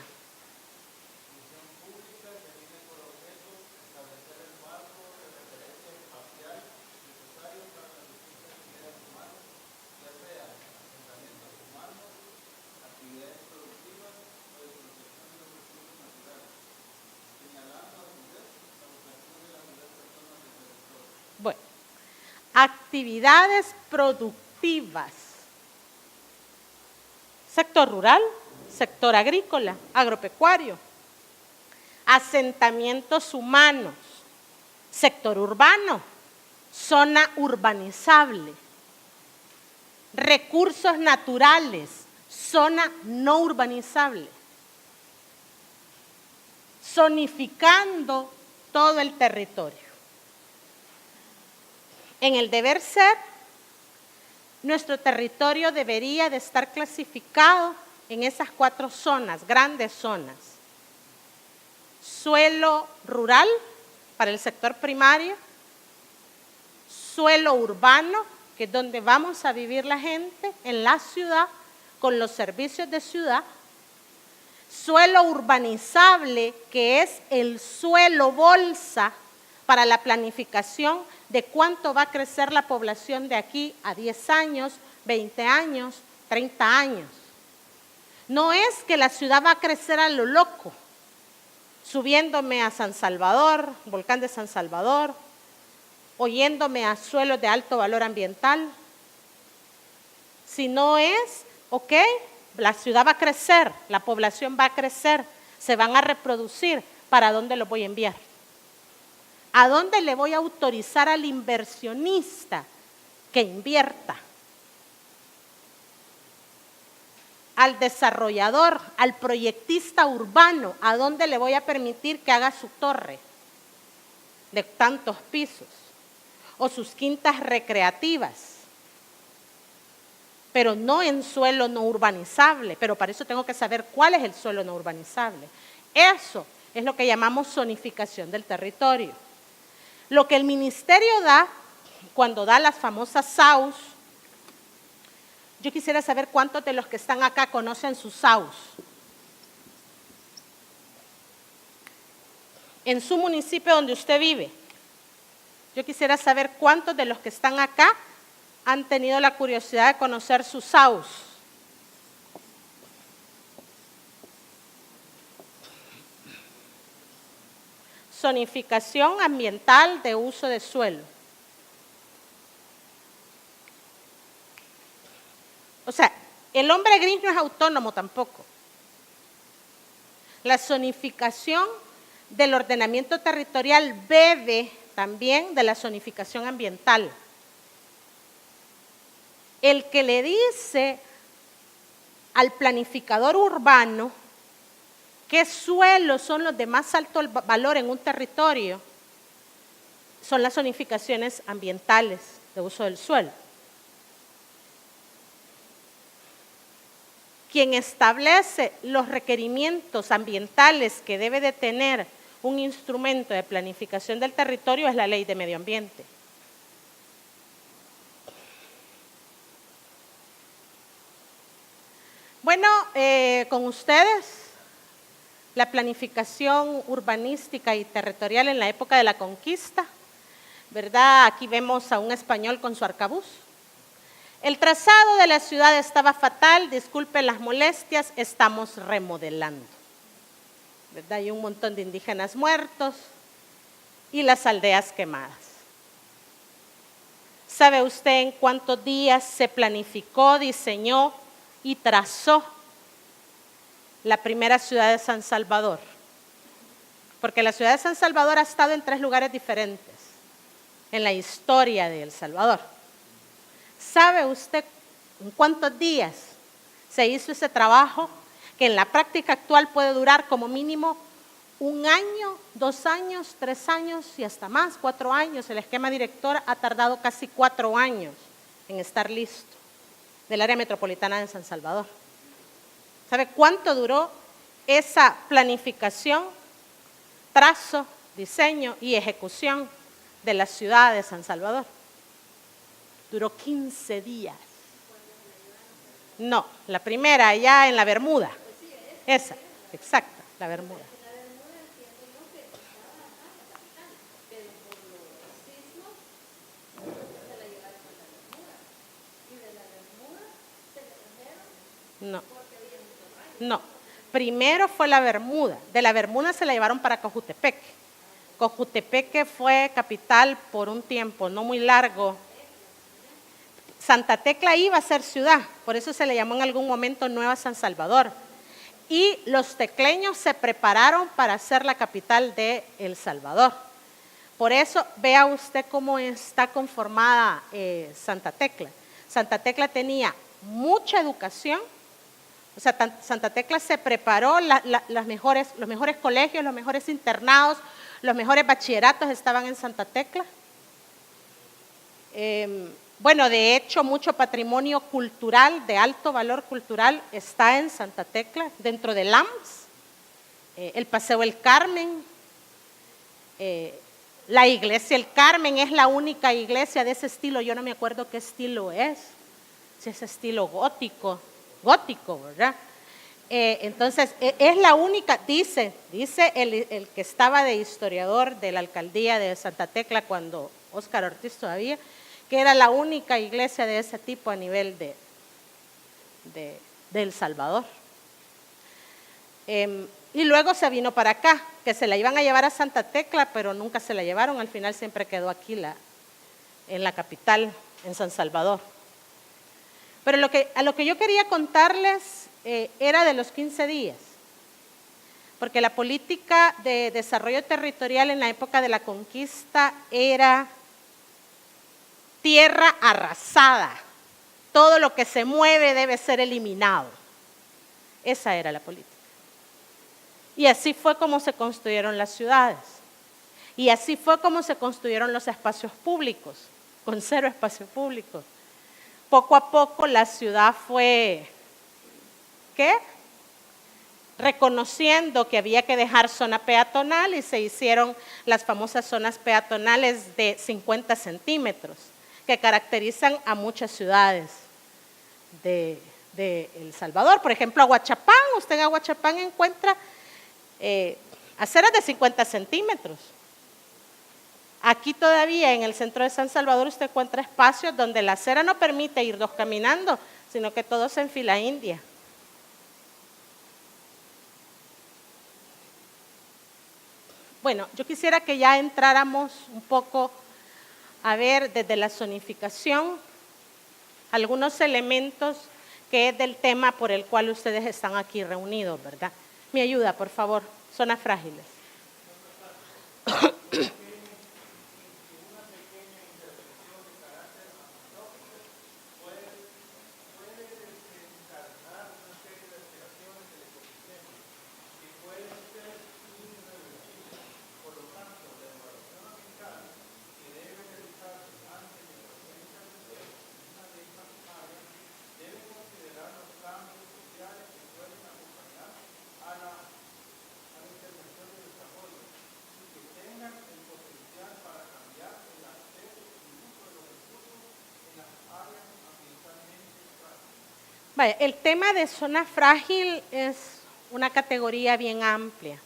Bueno, actividades productivas. Sector rural, sector agrícola, agropecuario, asentamientos humanos, sector urbano, zona urbanizable, recursos naturales, zona no urbanizable, zonificando todo el territorio. En el deber ser, nuestro territorio debería de estar clasificado en esas 4 zonas, grandes zonas. Suelo rural para el sector primario, suelo urbano, que es donde vamos a vivir la gente, en la ciudad, con los servicios de ciudad. Suelo urbanizable, que es el suelo bolsa para la planificación de cuánto va a crecer la población de aquí a 10 años, 20 años, 30 años. No es que la ciudad va a crecer a lo loco, subiéndome a San Salvador, volcán de San Salvador, o yéndome a suelos de alto valor ambiental, sino es, ok, la ciudad va a crecer, la población va a crecer, se van a reproducir, ¿para dónde los voy a enviar? ¿A dónde le voy a autorizar al inversionista que invierta? Al desarrollador, al proyectista urbano, ¿a dónde le voy a permitir que haga su torre de tantos pisos? O sus quintas recreativas, pero no en suelo no urbanizable, pero para eso tengo que saber cuál es el suelo no urbanizable. Eso es lo que llamamos zonificación del territorio. Lo que el ministerio da, cuando da las famosas SAUs, yo quisiera saber cuántos de los que están acá conocen sus SAUs. En su municipio donde usted vive, yo quisiera saber cuántos de los que están acá han tenido la curiosidad de conocer sus SAUs. Zonificación ambiental de uso de suelo. O sea, el hombre gris no es autónomo tampoco. La zonificación del ordenamiento territorial bebe también de la zonificación ambiental. El que le dice al planificador urbano qué suelos son los de más alto valor en un territorio son las zonificaciones ambientales de uso del suelo. Quien establece los requerimientos ambientales que debe de tener un instrumento de planificación del territorio es la Ley de Medio Ambiente. Bueno, con ustedes, la planificación urbanística y territorial en la época de la conquista, ¿verdad? Aquí vemos a un español con su arcabuz. El trazado de la ciudad estaba fatal, disculpen las molestias, estamos remodelando. ¿Verdad? Hay un montón de indígenas muertos y las aldeas quemadas. ¿Sabe usted en cuántos días se planificó, diseñó y trazó la primera ciudad de San Salvador? Porque la ciudad de San Salvador ha estado en 3 lugares diferentes en la historia de El Salvador. ¿Sabe usted en cuántos días se hizo ese trabajo que en la práctica actual puede durar como mínimo 1 año, 2 años, 3 años y hasta más, 4 años? El esquema director ha tardado casi 4 años en estar listo del área metropolitana de San Salvador. ¿Sabe cuánto duró esa planificación, trazo, diseño y ejecución de la ciudad de San Salvador? Duró 15 días. No, la primera allá en la Bermuda. Esa, exacta, la Bermuda. No, no. Primero fue la Bermuda. De la Bermuda se la llevaron para Cojutepeque. Cojutepeque fue capital por un tiempo no muy largo. Santa Tecla iba a ser ciudad, por eso se le llamó en algún momento Nueva San Salvador. Y los tecleños se prepararon para ser la capital de El Salvador. Por eso, vea usted cómo está conformada Santa Tecla. Santa Tecla tenía mucha educación, o sea, Santa Tecla se preparó, los mejores colegios, los mejores internados, los mejores bachilleratos estaban en Santa Tecla. Bueno, de hecho, mucho patrimonio cultural, de alto valor cultural, está en Santa Tecla, dentro del AMS, el Paseo El Carmen, la iglesia El Carmen es la única iglesia de ese estilo, yo no me acuerdo qué estilo es, si es estilo gótico, ¿verdad? Entonces, es la única, dice el que estaba de historiador de la alcaldía de Santa Tecla cuando Óscar Ortiz todavía, que era la única iglesia de ese tipo a nivel de El Salvador. Y luego se vino para acá, que se la iban a llevar a Santa Tecla, pero nunca se la llevaron, al final siempre quedó aquí en la capital, en San Salvador. Pero a lo que yo quería contarles era de los 15 días, porque la política de desarrollo territorial en la época de la conquista era tierra arrasada, todo lo que se mueve debe ser eliminado. Esa era la política. Y así fue como se construyeron las ciudades. Y así fue como se construyeron los espacios públicos, con 0 espacios públicos. Poco a poco la ciudad fue, reconociendo que había que dejar zona peatonal y se hicieron las famosas zonas peatonales de 50 centímetros, que caracterizan a muchas ciudades de El Salvador. Por ejemplo, Aguachapán, usted en Aguachapán encuentra aceras de 50 centímetros. Aquí todavía en el centro de San Salvador usted encuentra espacios donde la acera no permite ir 2 caminando, sino que todos en fila india. Bueno, yo quisiera que ya entráramos un poco a ver desde la zonificación algunos elementos que es del tema por el cual ustedes están aquí reunidos, ¿verdad? Me ayuda, por favor, zonas frágiles. Vaya, el tema de zona frágil es una categoría bien amplia.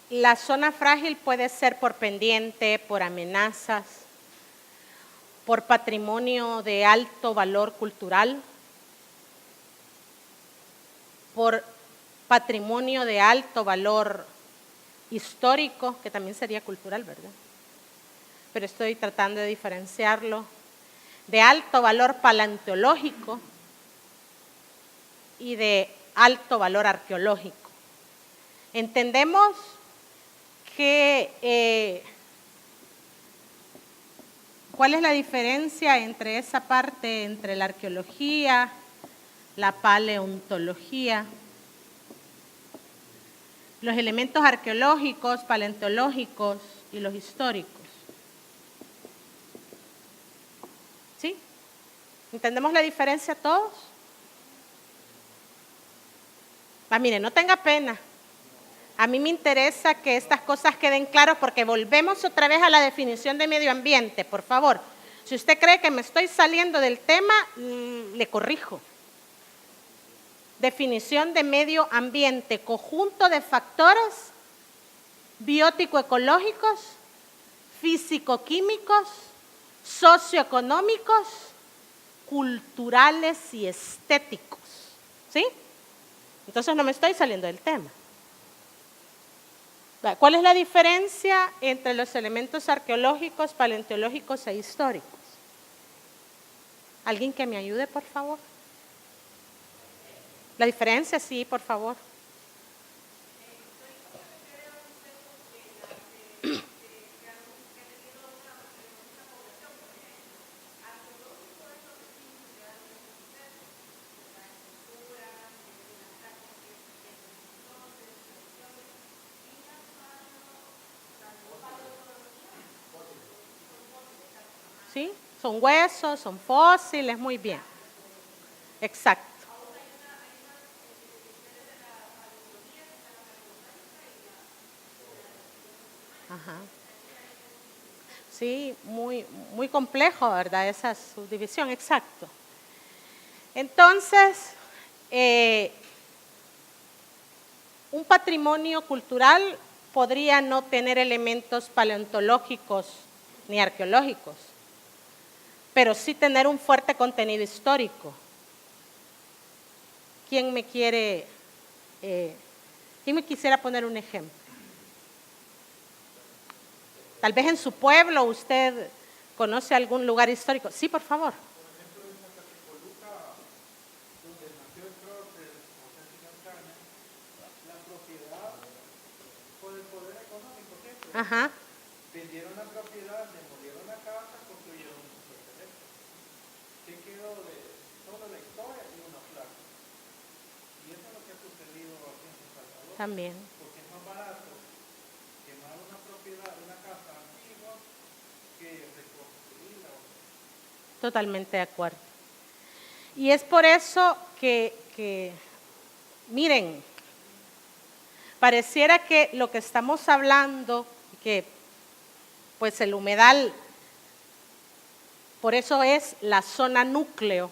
La zona frágil puede ser por pendiente, por amenazas, por patrimonio de alto valor cultural, por patrimonio de alto valor histórico, que también sería cultural, ¿verdad? Pero estoy tratando de diferenciarlo, de alto valor paleontológico y de alto valor arqueológico. Entendemos que ¿cuál es la diferencia entre esa parte, entre la arqueología, la paleontología? Los elementos arqueológicos, paleontológicos y los históricos. ¿Sí? ¿Entendemos la diferencia todos? Miren, no tenga pena. A mí me interesa que estas cosas queden claras porque volvemos otra vez a la definición de medio ambiente, por favor. Si usted cree que me estoy saliendo del tema, le corrijo. Definición de medio ambiente, conjunto de factores biótico-ecológicos, físico-químicos, socioeconómicos, culturales y estéticos. ¿Sí? Entonces no me estoy saliendo del tema. ¿Cuál es la diferencia entre los elementos arqueológicos, paleontológicos e históricos? ¿Alguien que me ayude, por favor? La diferencia, sí, por favor. ¿Sí? Son huesos, son fósiles, muy bien. Exacto. Ajá. Sí, muy complejo, ¿verdad? Esa subdivisión, exacto. Entonces, un patrimonio cultural podría no tener elementos paleontológicos ni arqueológicos, pero sí tener un fuerte contenido histórico. ¿Quién me quiere ¿Quién me quisiera poner un ejemplo? Tal vez en su pueblo usted conoce algún lugar histórico. Sí, por favor. Ajá. Vendieron la propiedad, demolieron la casa, construyeron un superteléfono. ¿Qué quedó de toda la historia y una placa? Y eso es lo que ha sucedido aquí en San Salvador. También. Porque es más barato quemar una propiedad, una casa antigua, que reconstruirla. Totalmente de acuerdo. Y es por eso que miren, pareciera que lo que estamos hablando, que pues el humedal, por eso es la zona núcleo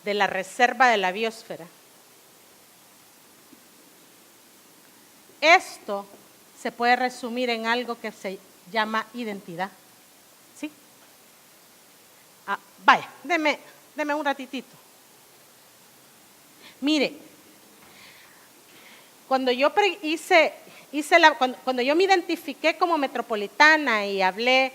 de la reserva de la biosfera. Esto se puede resumir en algo que se llama identidad. ¿Sí? Vaya, deme un ratitito. Mire, cuando yo cuando yo me identifiqué como metropolitana y hablé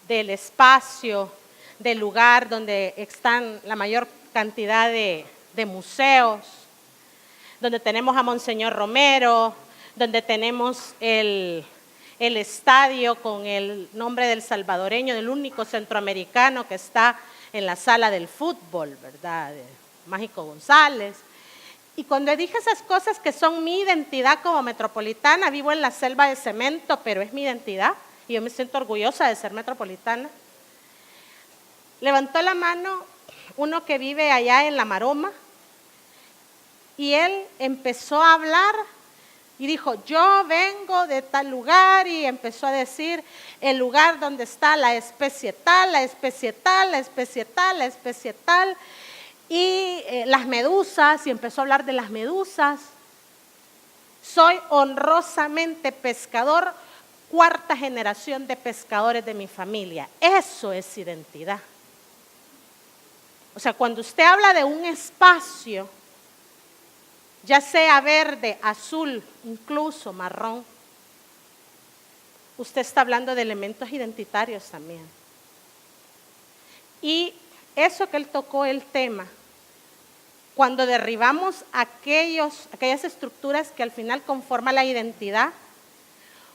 del espacio, del lugar donde están la mayor cantidad de museos, donde tenemos a Monseñor Romero, donde tenemos el estadio con el nombre del salvadoreño, del único centroamericano que está en la sala del fútbol, ¿verdad? De Mágico González. Y cuando dije esas cosas que son mi identidad como metropolitana, vivo en la selva de cemento, pero es mi identidad y yo me siento orgullosa de ser metropolitana. Levantó la mano uno que vive allá en La Maroma y él empezó a hablar y dijo, yo vengo de tal lugar, y empezó a decir el lugar donde está la especie tal, la especie tal, la especie tal, la especie tal, y las medusas, y empezó a hablar de las medusas. Soy honrosamente pescador, 4ª generación de pescadores de mi familia. Eso es identidad. O sea, cuando usted habla de un espacio, ya sea verde, azul, incluso marrón, usted está hablando de elementos identitarios también. Y eso que él tocó el tema, cuando derribamos aquellas estructuras que al final conforman la identidad,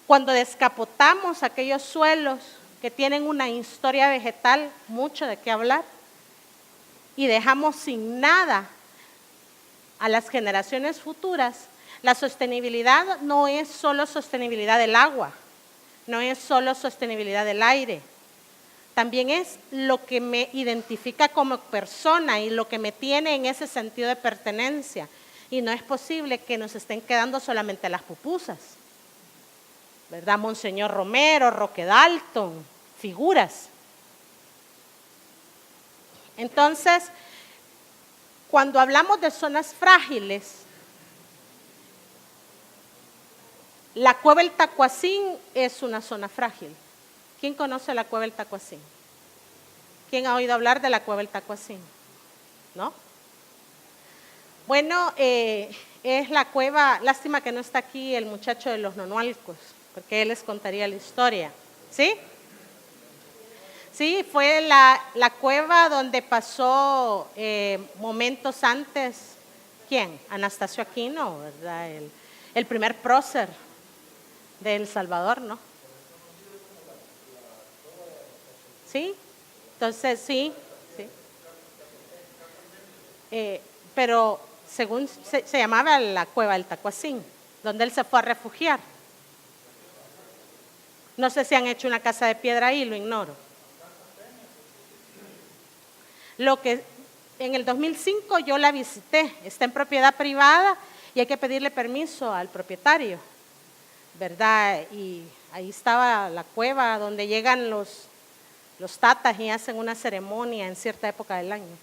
cuando descapotamos aquellos suelos que tienen una historia vegetal, mucho de qué hablar, y dejamos sin nada a las generaciones futuras, la sostenibilidad no es solo sostenibilidad del agua, no es solo sostenibilidad del aire, también es lo que me identifica como persona y lo que me tiene en ese sentido de pertenencia. Y no es posible que nos estén quedando solamente las pupusas, ¿verdad? Monseñor Romero, Roque Dalton, figuras. Entonces, cuando hablamos de zonas frágiles, la Cueva del Tacuacín es una zona frágil. ¿Quién conoce la Cueva del Tacuacín? ¿Quién ha oído hablar de la Cueva del Tacuacín? ¿No? Bueno, es la cueva, lástima que no está aquí el muchacho de los nonualcos, porque él les contaría la historia. ¿Sí? Sí, fue la cueva donde pasó momentos antes, ¿quién? Anastasio Aquino, ¿verdad? El primer prócer de El Salvador, ¿no? ¿Sí? Entonces, sí. Pero según se llamaba la Cueva del Tacuacín, donde él se fue a refugiar. No sé si han hecho una casa de piedra ahí, lo ignoro. Lo que en el 2005 yo la visité, está en propiedad privada y hay que pedirle permiso al propietario, ¿verdad? Y ahí estaba la cueva donde llegan los tatas y hacen una ceremonia en cierta época del año.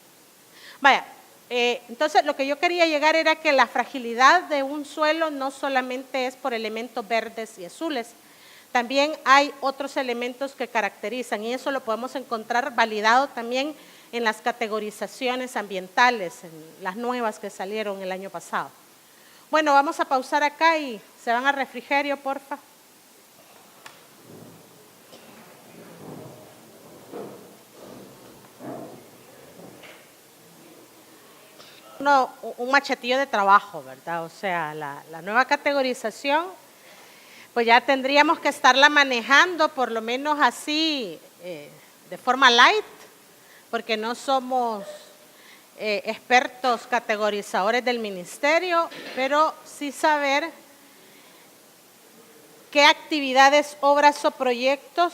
Vaya, entonces lo que yo quería llegar era que la fragilidad de un suelo no solamente es por elementos verdes y azules, también hay otros elementos que caracterizan y eso lo podemos encontrar validado también en las categorizaciones ambientales, en las nuevas que salieron el año pasado. Bueno, vamos a pausar acá y se van al refrigerio, porfa. Un machetillo de trabajo, ¿verdad? O sea, la nueva categorización, pues ya tendríamos que estarla manejando por lo menos así, de forma light, porque no somos expertos categorizadores del ministerio, pero sí saber qué actividades, obras o proyectos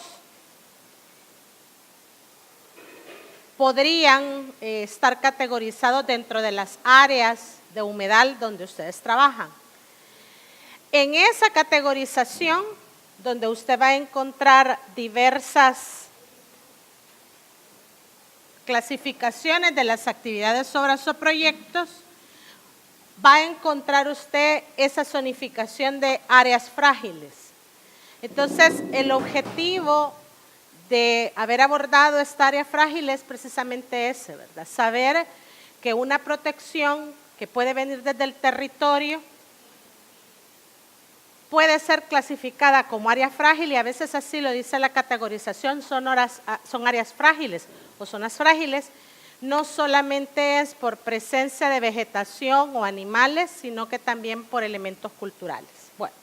podrían estar categorizados dentro de las áreas de humedal donde ustedes trabajan. En esa categorización, donde usted va a encontrar diversas clasificaciones de las actividades, obras o proyectos, va a encontrar usted esa zonificación de áreas frágiles. Entonces, el objetivo de haber abordado esta área frágil es precisamente ese, ¿verdad? Saber que una protección que puede venir desde el territorio puede ser clasificada como área frágil, y a veces así lo dice la categorización, son áreas frágiles o zonas frágiles. No solamente es por presencia de vegetación o animales, sino que también por elementos culturales. Bueno,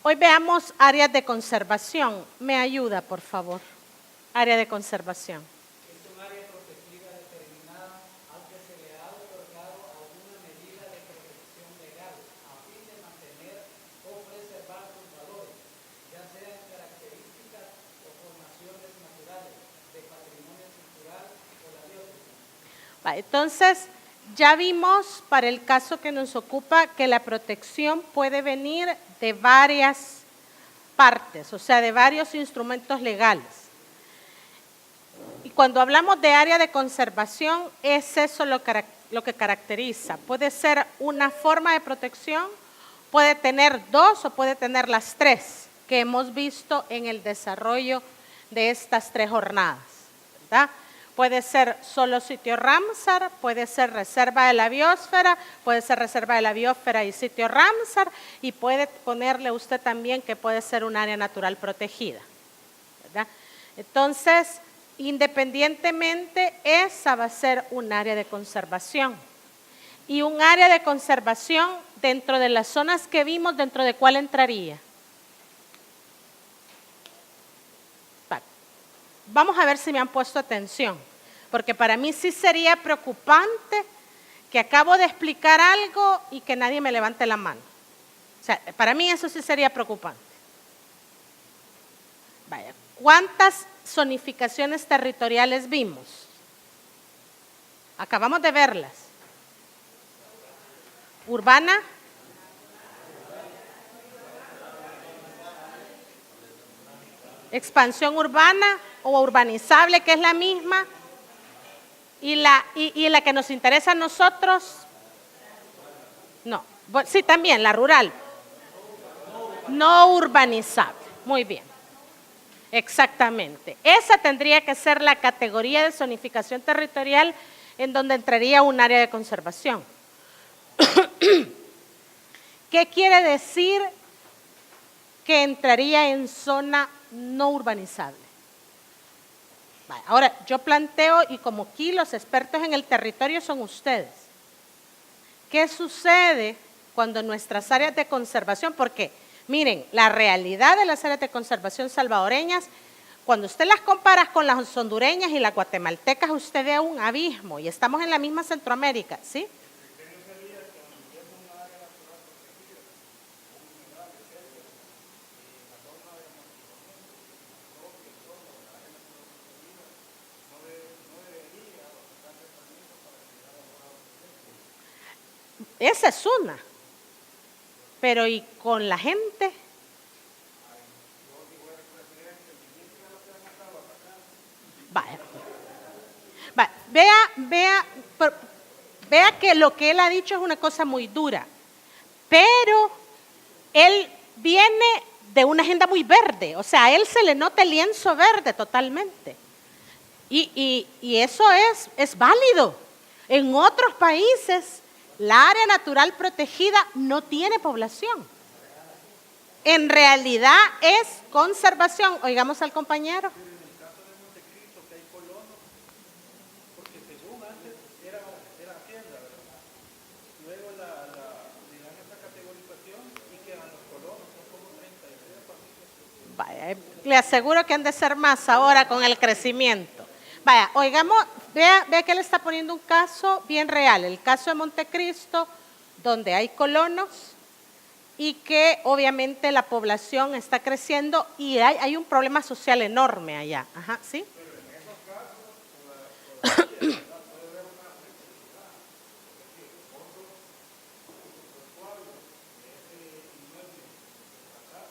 hoy veamos áreas de conservación. ¿Me ayuda, por favor? Área de conservación. Es un área protegida determinada al que se le ha otorgado alguna medida de protección legal a fin de mantener o preservar sus valores, ya sean características o formaciones naturales de patrimonio cultural o la biosfera. Entonces, ya vimos para el caso que nos ocupa que la protección puede venir de varias partes, o sea, de varios instrumentos legales. Y cuando hablamos de área de conservación, es eso lo que caracteriza. Puede ser una forma de protección, puede tener dos o puede tener las tres que hemos visto en el desarrollo de estas 3 jornadas, ¿verdad? Puede ser solo sitio Ramsar, puede ser reserva de la biosfera, puede ser reserva de la biosfera y sitio Ramsar, y puede ponerle usted también que puede ser un área natural protegida, ¿verdad? Entonces, independientemente, esa va a ser un área de conservación. Y un área de conservación dentro de las zonas que vimos, ¿dentro de cuál entraría? Vamos a ver si me han puesto atención, porque para mí sí sería preocupante que acabo de explicar algo y que nadie me levante la mano. O sea, para mí eso sí sería preocupante. Vaya, ¿cuántas zonificaciones territoriales vimos? Acabamos de verlas. Urbana, expansión urbana o urbanizable, que es la misma, y la que nos interesa a nosotros, no, sí, también la rural, no urbanizable. Muy bien, exactamente. Esa tendría que ser la categoría de zonificación territorial en donde entraría un área de conservación. ¿Qué quiere decir que entraría en zona no urbanizable? Vale, ahora, yo planteo, y como aquí los expertos en el territorio son ustedes, ¿qué sucede cuando nuestras áreas de conservación? Porque, miren, la realidad de las áreas de conservación salvadoreñas, cuando usted las compara con las hondureñas y las guatemaltecas, usted ve un abismo, y estamos en la misma Centroamérica, ¿sí? Esa es una, pero ¿y con la gente? Vaya. Vea que lo que él ha dicho es una cosa muy dura, pero él viene de una agenda muy verde, o sea, a él se le nota el lienzo verde totalmente, y eso es válido. En otros países La área natural protegida no tiene población. En realidad es conservación. Oigamos al compañero. En el caso de Montecristo, que hay colonos, porque según antes era hacienda, ¿verdad? Luego le dan esa categorización y quedan los colonos, son como 33 familias. Vaya, le aseguro que han de ser más ahora con el crecimiento. Vaya, oigamos, vea que le está poniendo un caso bien real, el caso de Montecristo, donde hay colonos y que obviamente la población está creciendo y hay un problema social enorme allá. Ajá, ¿sí? Pero en esos casos, todavía, ¿verdad? Puede haber una flexibilidad. Es decir, el fondo presupuestario de ese inmueble de la casa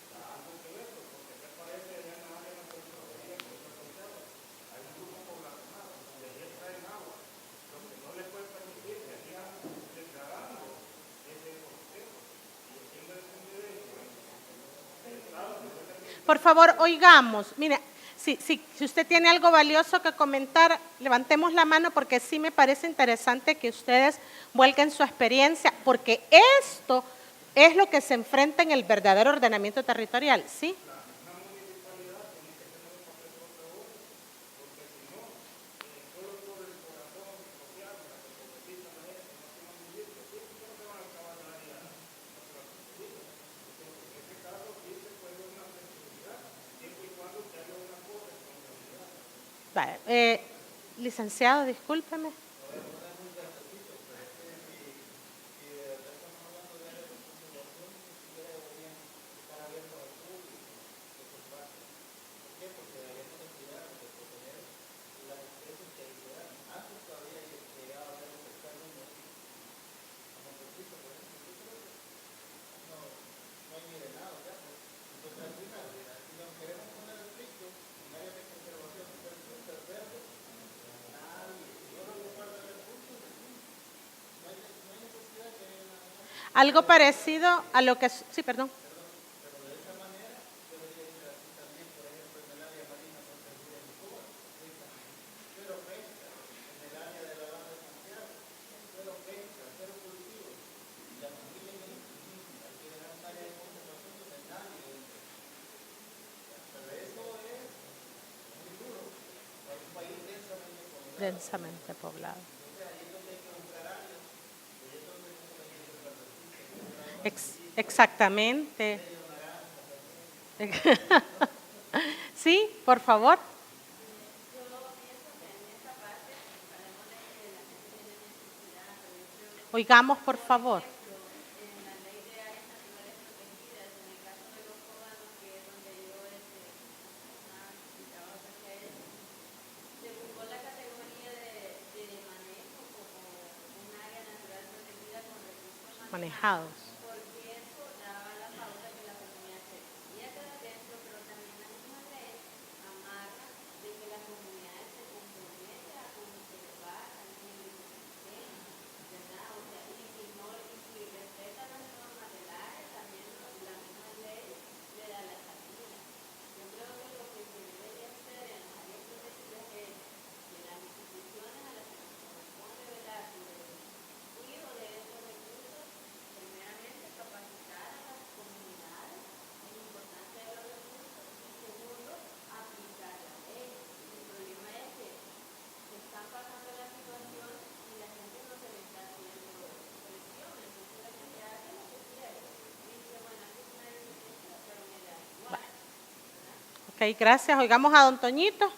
da algo que ver, porque me parece allá en la área de la tecnología que se conserva. Hay un grupo poblacional donde ya traen agua. Lo que no le puede permitir que sigan degradando ese ecosistema. Y aquí en el derecho, el Estado se puede permitir. Por favor, oigamos. Mire, si usted tiene algo valioso que comentar, levantemos la mano porque sí me parece interesante que ustedes vuelquen su experiencia, porque esto es lo que se enfrenta en el verdadero ordenamiento territorial, ¿sí? Vale, licenciado, discúlpeme. Algo parecido a lo que... Sí, perdón. Densamente poblado. Exactamente. Sí, por favor. Oigamos, por favor. Manejados. Ok, gracias. Oigamos a don Toñito.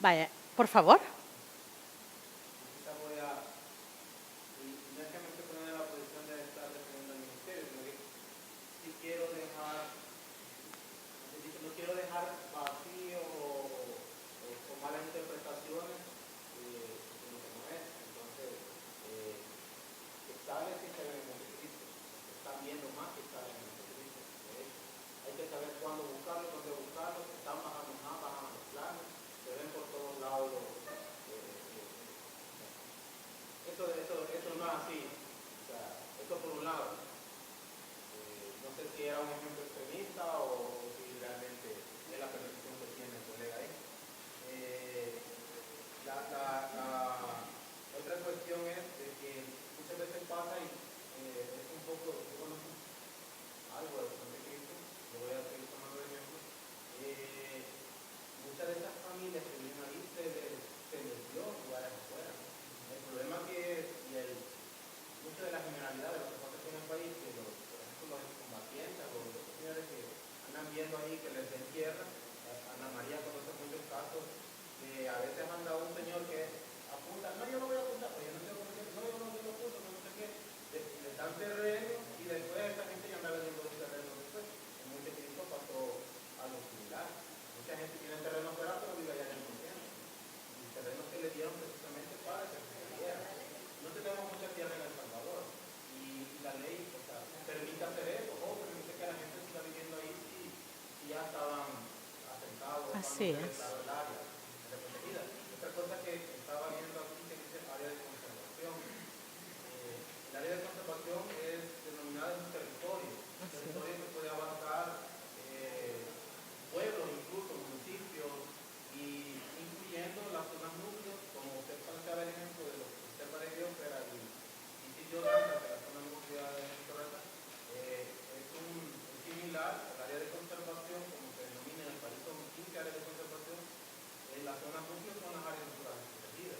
Vaya, por favor. Quizás voy a, y no es que me estoy poniendo en la posición de estar defendiendo al ministerio, sino que sí quiero dejar, no quiero dejar vacío o malas interpretaciones de lo que no es. Entonces, que sale si sale en Montecristo, están viendo más que sale en Montecristo. Hay que saber cuándo buscarlo, dónde buscarlo, están bajando más, bajando los planes, se ven por todos lados. Eso no es así. O sea, eso por un lado. No sé si era un ejemplo extremista o si realmente es la percepción que tiene el colega ahí. La otra cuestión es de que muchas veces pasa y es un poco, yo conozco algo de Montecristo, lo voy a seguir tomando de ejemplo. Muchas de esas familias que viven ahí se les dio lugares afuera. El problema que, mucha de la generalidad de lo que pasa aquí en el país, que por ejemplo los combatientes o los señores que andan viendo ahí que les den tierra, Ana María conoce muchos casos, que a veces anda un señor que apunta, no, yo no voy a apuntar, pero yo no tengo por qué, no, yo no apunto, no sé qué, le dan terreno y después esa gente ya anda vendiendo los terrenos después. En Montecristo pasó algo similar. Mucha gente tiene terreno afuera, pero vive allá en el monte. Y terrenos que le dieron precisamente para que se viviera. No tenemos mucha tierra en El Salvador y la ley, o sea, permite hacer eso, o permite que la gente siga viviendo ahí si ya estaban asentados cuando Así se es. declaró el área de protegida. Otra cosa que estaba viendo aquí que dice área de conservación. El área de conservación es denominada en un territorio que puede abarcar pueblos, incluso municipios, y incluyendo las zonas núcleos, como usted planteaba el ejemplo de lo que usted para Biosfera y sitio Ranza, que la zona núclea de Torreta, es similar al área de conservación, como se denomina en el país, son 15 áreas de conservación. Las zonas núcleos son las áreas naturales protegidas.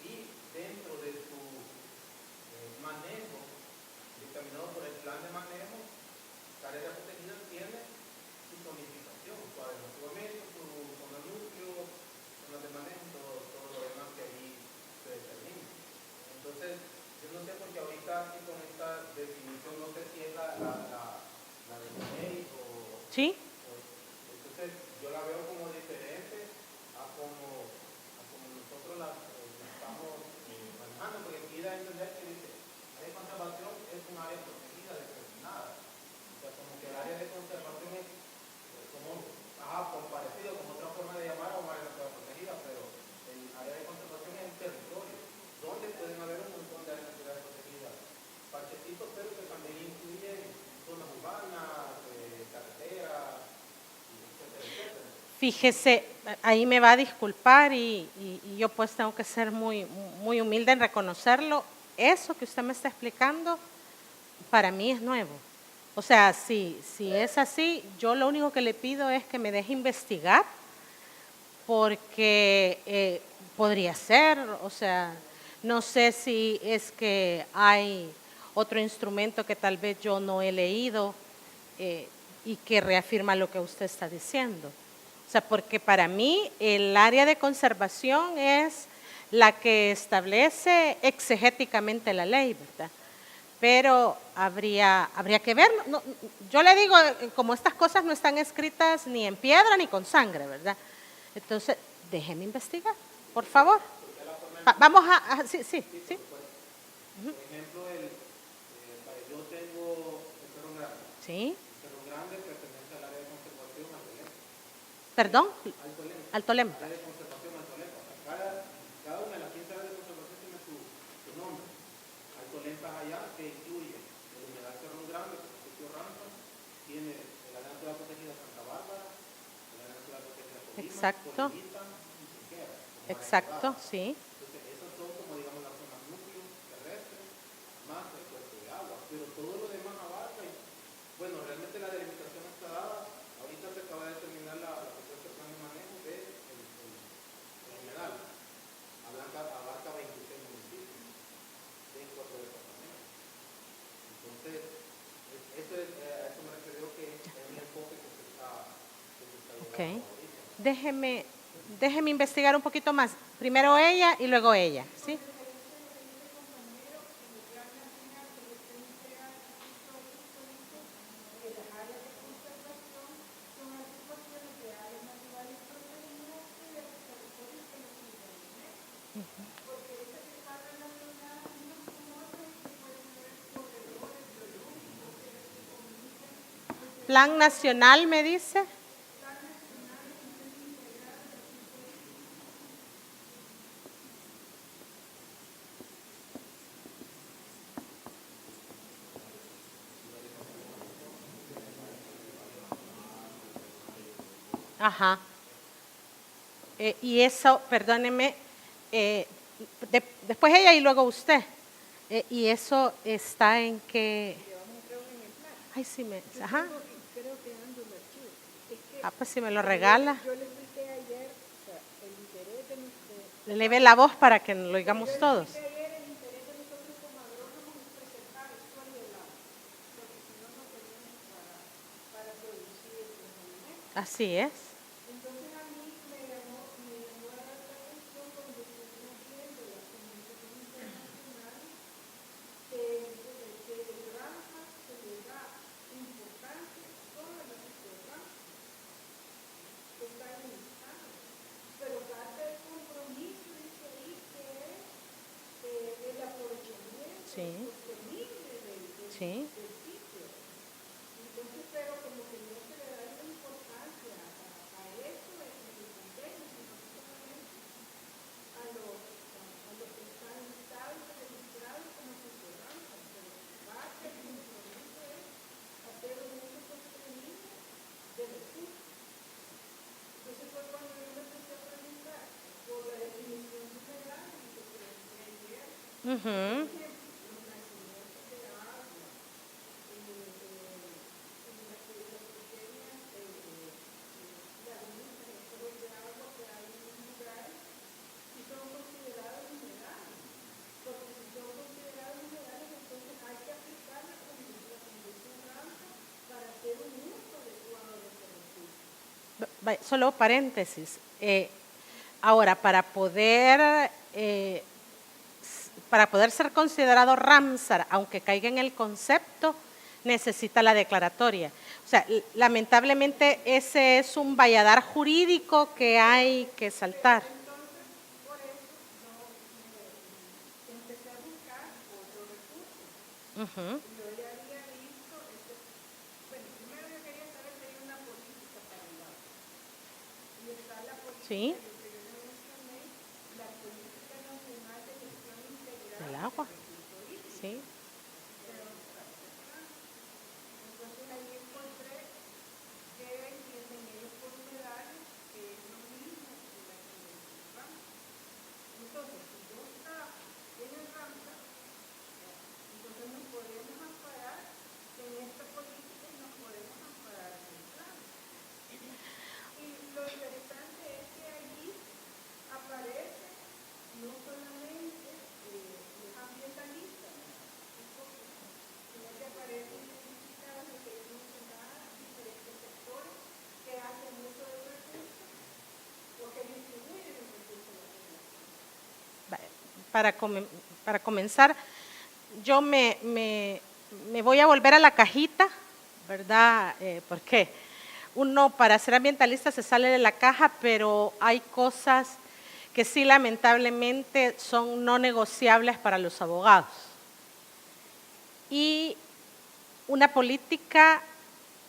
Y dentro de su manejo, dictaminado por el plan de manejo, la área protegida tiene su zonificación, su área de arrendamiento, su zona núcleo, zonas de manejo, todo lo demás que ahí se determina. Entonces, yo no sé porque ahorita aquí con esta definición, no sé si es la de la ley o... ¿Sí? Entonces, yo la veo como diferente a como nosotros la estamos manejando, porque aquí da a entender que dice, área de conservación es un área protegida determinada. O sea, como que el área de conservación es como, comparecido, como otra forma de llamar a un área natural protegida, pero el área de conservación es el territorio, donde pueden haber un montón de áreas naturales protegidas, parchecitos, pero que también incluyen zonas urbanas, carreteras, etcétera, etcétera. Fíjese, ahí me va a disculpar y yo pues tengo que ser muy humilde en reconocerlo. Eso que usted me está explicando, para mí es nuevo. O sea, si es así, yo lo único que le pido es que me deje investigar, porque podría ser, o sea, no sé si es que hay otro instrumento que tal vez yo no he leído y que reafirma lo que usted está diciendo. O sea, porque para mí el área de conservación es la que establece exegéticamente la ley, ¿verdad? Pero habría que ver. No, yo le digo, como estas cosas no están escritas ni en piedra ni con sangre, ¿verdad? Entonces, déjeme investigar, por favor. Vamos a sí. Por ejemplo, yo tengo el Cerro Grande. Sí. El Cerro Grande pertenece al área de conservación Alto Lempa. ¿Perdón? Alto Lempa. Alto Lempa. Área de conservación Alto Lempa. O sea, cada una de las 15 áreas de conservación tiene su nombre. Alto Lempa es allá, que incluye el humedal Cerro Grande, que es el sitio Ranza, tiene el área natural protegida Santa Bárbara, el área natural protegida Colima, Exacto. Colimita y Siquera. Exacto, sí. Entonces, esas son como digamos las zonas núcleos terrestres, más el cuerpo de agua, pero todo lo demás abarca. Y, bueno, realmente la delimitación está dada. Ahorita se acaba de terminar la propuesta de plan de manejo del humedal. Abarca 26 municipios de 4 departamentos. Entonces, a eso me refiero que es un enfoque que se está llevando ahorita. déjeme investigar un poquito más. Primero ella y luego ella, ¿sí? Plan nacional, me dice. Ajá. Y eso, perdóneme, después ella y luego usted. Y eso está en que... Ay, sí, ajá. Creo que ando el archivo. Es que Ah, pues si me lo regala. yo le expliqué ayer, o sea, el interés de nuestro... Eleve la voz para que lo oigamos todos. Yo le expliqué ayer el interés de nosotros como agrónomos es preservar el suelo y el agua, porque si no, no tenemos para producir los alimentos. Así es. Entonces a mí me llamó a dar la atención cuando estuvimos viendo la Convención Internacional que el Ramsar se le da importancia a todas las ciudadanas que están en el Estado. Pero parte del compromiso dice ahí que es el aprovechamiento Sí. sostenible del Sí. sitio. Entonces, pero como que no se le da la importancia a eso en el convenio, sino solamente a los que están listados y registrados como ciudadanos. Pero parte del compromiso es hacer un uso sostenible de recursos. Entonces fue cuando yo me empecé a preguntar por la definición general y que pregunté ayer, Ujú. por ejemplo, los nacimientos de agua, las pequeñas lagunas, fueros de agua que hay en los lugares, si son considerados humedales. Porque si son considerados humedales, entonces hay que aplicar la Convención Ramsar para hacer un uso adecuado de ese recurso. Solo paréntesis. Ahora, para poder ser considerado Ramsar, aunque caiga en el concepto, necesita la declaratoria. O sea, lamentablemente ese es un valladar jurídico que hay que saltar. Entonces, por eso empecé a buscar otros recursos. Ujú. Yo ya había visto, bueno, primero yo quería saber si hay una política para el agua. Y está la política Sí. que yo le mencioné, la política nacional de gestión integral El agua. del recurso hídrico. Sí. Entonces ahí encontré que entienden ellos por humedales, que es lo mismo que la Convención Ramsar. Entonces, si yo estaba en el Ramsar, entonces nos podemos amparar en esta política y nos podemos amparar en el plan. Y lo interesante es que allí aparece no solamente los ambientalistas, sino que aparecen identificados lo que yo mencionaba, diferentes sectores que hacen uso del recurso o que distribuyen el recurso de la población. Para comenzar, yo me voy a volver a la cajita, ¿verdad? Porque uno para ser ambientalista se sale de la caja, pero hay cosas que sí lamentablemente son no negociables para los abogados. Y una política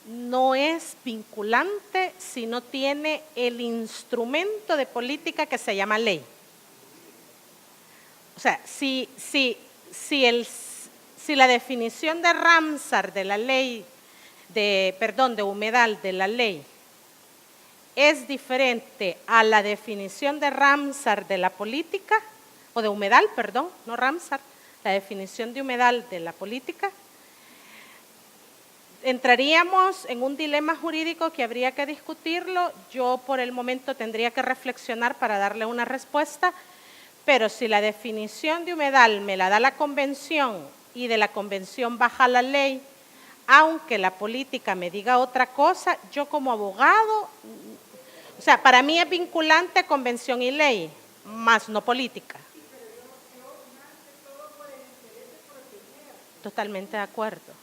no es vinculante si no tiene el instrumento de política que se llama ley. O sea, si la definición de Ramsar de la ley, de humedal de la ley, es diferente a la definición de Ramsar de la política, o de humedal, perdón, no Ramsar, la definición de humedal de la política, entraríamos en un dilema jurídico que habría que discutirlo. Yo por el momento tendría que reflexionar para darle una respuesta, pero si la definición de humedal me la da la convención y de la convención baja la ley, aunque la política me diga otra cosa, yo como abogado O sea, para mí es vinculante convención y ley, más no política. Totalmente de acuerdo.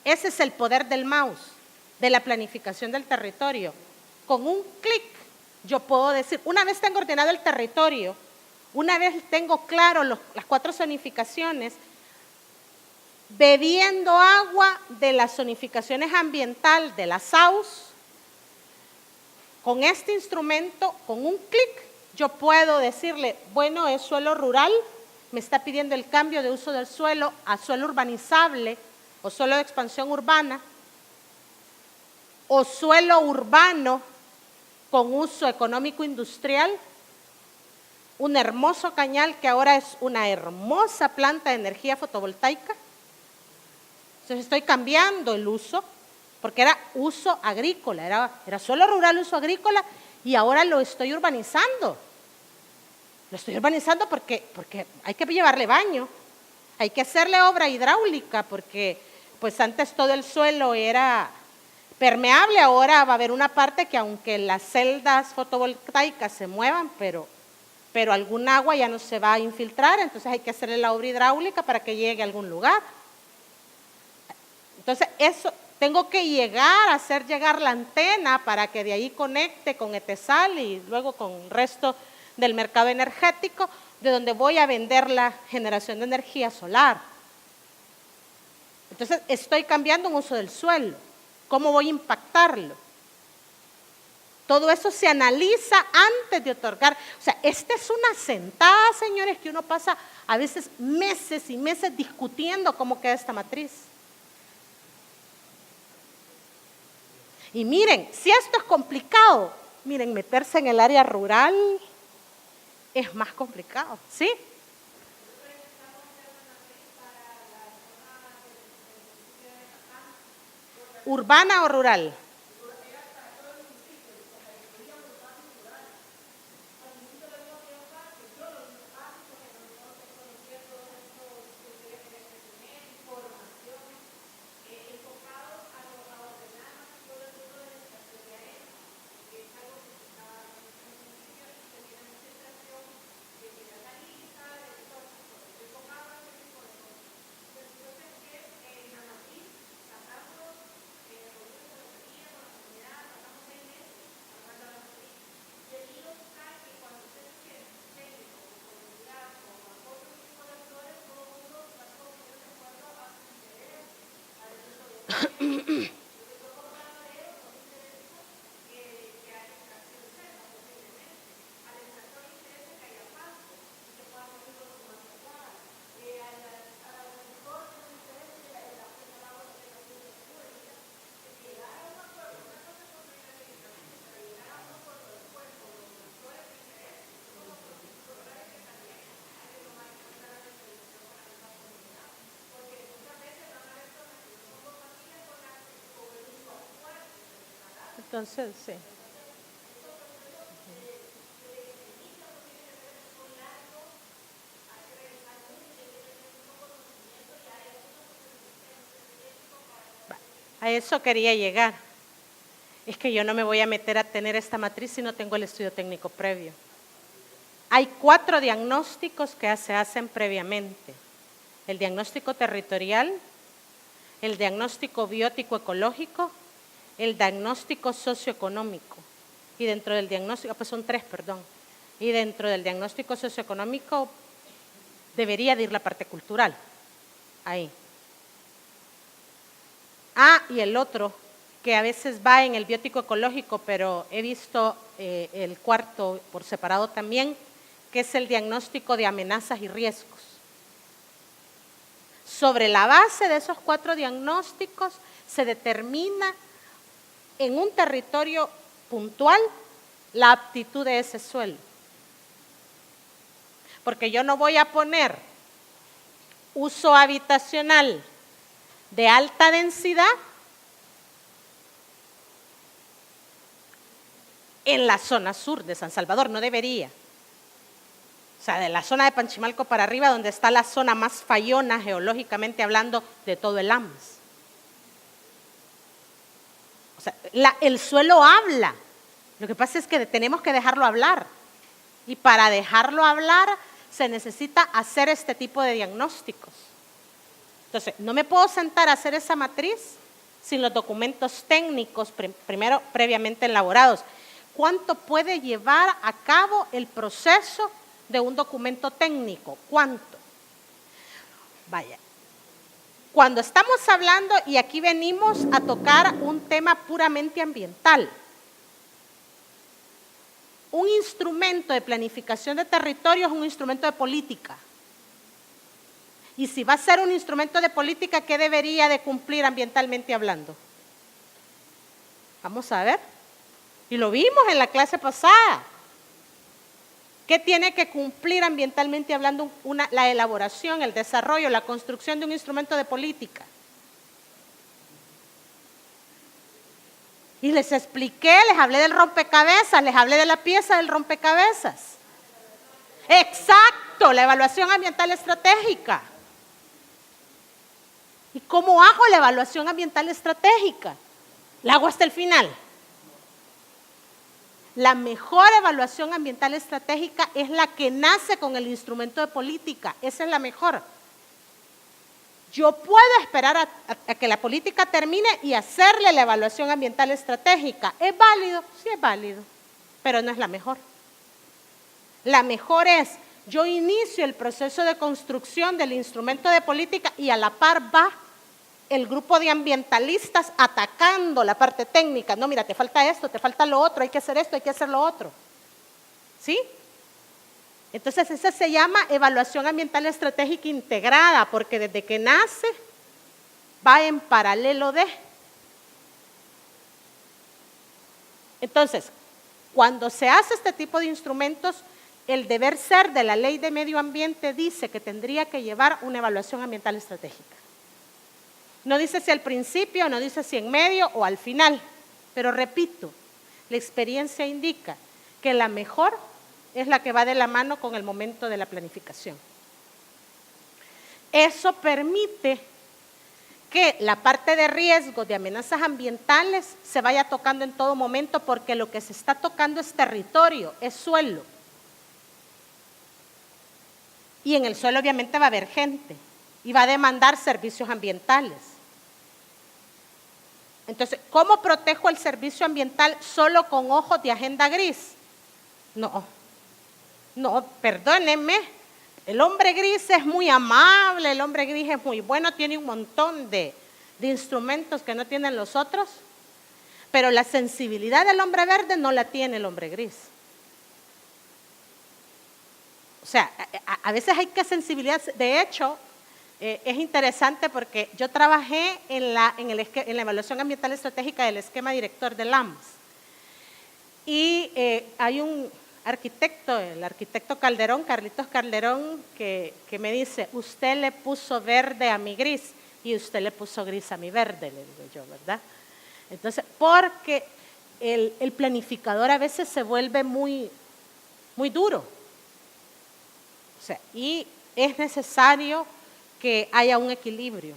Ese es el poder del mouse, de la planificación del territorio. Con un clic yo puedo decir, una vez tengo ordenado el territorio, una vez tengo claro las 4 zonificaciones, bebiendo agua de las zonificaciones ambiental de la SAUS, con este instrumento, con un clic, yo puedo decirle, bueno, es suelo rural, me está pidiendo el cambio de uso del suelo a suelo urbanizable, o suelo de expansión urbana, o suelo urbano con uso económico industrial, un hermoso cañal que ahora es una hermosa planta de energía fotovoltaica. Entonces estoy cambiando el uso, porque era uso agrícola, era suelo rural, uso agrícola, y ahora lo estoy urbanizando. Lo estoy urbanizando porque hay que llevarle baño, hay que hacerle obra hidráulica, porque pues antes todo el suelo era permeable, ahora va a haber una parte que aunque las celdas fotovoltaicas se muevan, pero algún agua ya no se va a infiltrar, entonces hay que hacerle la obra hidráulica para que llegue a algún lugar. Entonces eso, tengo que hacer llegar la antena para que de ahí conecte con ETESAL y luego con el resto del mercado energético, de donde voy a vender la generación de energía solar. Entonces, estoy cambiando un uso del suelo. ¿Cómo voy a impactarlo? Todo eso se analiza antes de otorgar. O sea, esta es una sentada, señores, que uno pasa a veces meses y meses discutiendo cómo queda esta matriz. Y miren, si esto es complicado, miren, meterse en el área rural es más complicado, ¿sí? ¿Urbana o rural? Entonces, sí. A eso quería llegar. Es que yo no me voy a meter a tener esta matriz si no tengo el estudio técnico previo. Hay 4 diagnósticos que se hacen previamente. El diagnóstico territorial, el diagnóstico biótico ecológico, el diagnóstico socioeconómico. Y dentro del diagnóstico, pues son 3, perdón. Y dentro del diagnóstico socioeconómico debería de ir la parte cultural. Ahí. Ah, y el otro, que a veces va en el biótico ecológico, pero he visto el cuarto por separado también, que es el diagnóstico de amenazas y riesgos. Sobre la base de esos 4 diagnósticos se determina en un territorio puntual la aptitud de ese suelo. Porque yo no voy a poner uso habitacional de alta densidad en la zona sur de San Salvador, no debería. O sea, de la zona de Panchimalco para arriba, donde está la zona más fallona geológicamente hablando de todo el AMS. O sea, el suelo habla. Lo que pasa es que tenemos que dejarlo hablar. Y para dejarlo hablar se necesita hacer este tipo de diagnósticos. Entonces, no me puedo sentar a hacer esa matriz sin los documentos técnicos primero previamente elaborados. ¿Cuánto puede llevar a cabo el proceso de un documento técnico? ¿Cuánto? Vaya. Cuando estamos hablando, y aquí venimos a tocar un tema puramente ambiental, un instrumento de planificación de territorio es un instrumento de política. Y si va a ser un instrumento de política, ¿qué debería de cumplir ambientalmente hablando? Vamos a ver. Y lo vimos en la clase pasada. ¿Qué tiene que cumplir ambientalmente hablando la elaboración, el desarrollo, la construcción de un instrumento de política? Y les expliqué, les hablé del rompecabezas, les hablé de la pieza del rompecabezas. Exacto, la evaluación ambiental estratégica. ¿Y cómo hago la evaluación ambiental estratégica? La hago hasta el final. La mejor evaluación ambiental estratégica es la que nace con el instrumento de política. Esa es la mejor. Yo puedo esperar a que la política termine y hacerle la evaluación ambiental estratégica. ¿Es válido? Sí, es válido, pero no es la mejor. La mejor es, yo inicio el proceso de construcción del instrumento de política y a la par va el grupo de ambientalistas atacando la parte técnica. No, mira, te falta esto, te falta lo otro, hay que hacer esto, hay que hacer lo otro. ¿Sí? Entonces, esa se llama evaluación ambiental estratégica integrada, porque desde que nace va en paralelo de. Entonces, cuando se hace este tipo de instrumentos, el deber ser de la Ley de Medio Ambiente dice que tendría que llevar una evaluación ambiental estratégica. No dice si al principio, no dice si en medio o al final, pero repito, la experiencia indica que la mejor es la que va de la mano con el momento de la planificación. Eso permite que la parte de riesgo de amenazas ambientales se vaya tocando en todo momento, porque lo que se está tocando es territorio, es suelo. Y en el suelo obviamente va a haber gente y va a demandar servicios ambientales. Entonces, ¿cómo protejo el servicio ambiental solo con ojos de agenda gris? No, perdónenme, el hombre gris es muy amable, el hombre gris es muy bueno, tiene un montón de instrumentos que no tienen los otros, pero la sensibilidad del hombre verde no la tiene el hombre gris. O sea, a veces hay que sensibilidad. De hecho, es interesante porque yo trabajé en la evaluación ambiental estratégica del esquema director del AMS. Y hay un arquitecto, el arquitecto Calderón, Carlitos Calderón, que me dice, usted le puso verde a mi gris y usted le puso gris a mi verde, le digo yo, ¿verdad? Entonces, porque el planificador a veces se vuelve muy, muy duro. O sea, y es necesario que haya un equilibrio,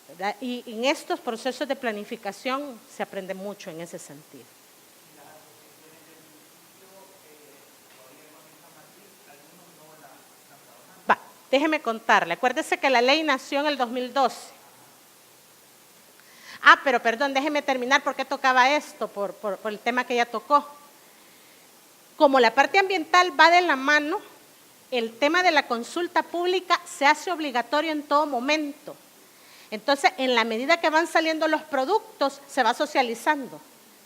¿verdad? Y en estos procesos de planificación se aprende mucho en ese sentido. Déjeme contarle, acuérdese que la ley nació en el 2012. Pero perdón, déjeme terminar porque tocaba esto, por el tema que ella tocó. Como la parte ambiental va de la mano, el tema de la consulta pública se hace obligatorio en todo momento. Entonces, en la medida que van saliendo los productos, se va socializando,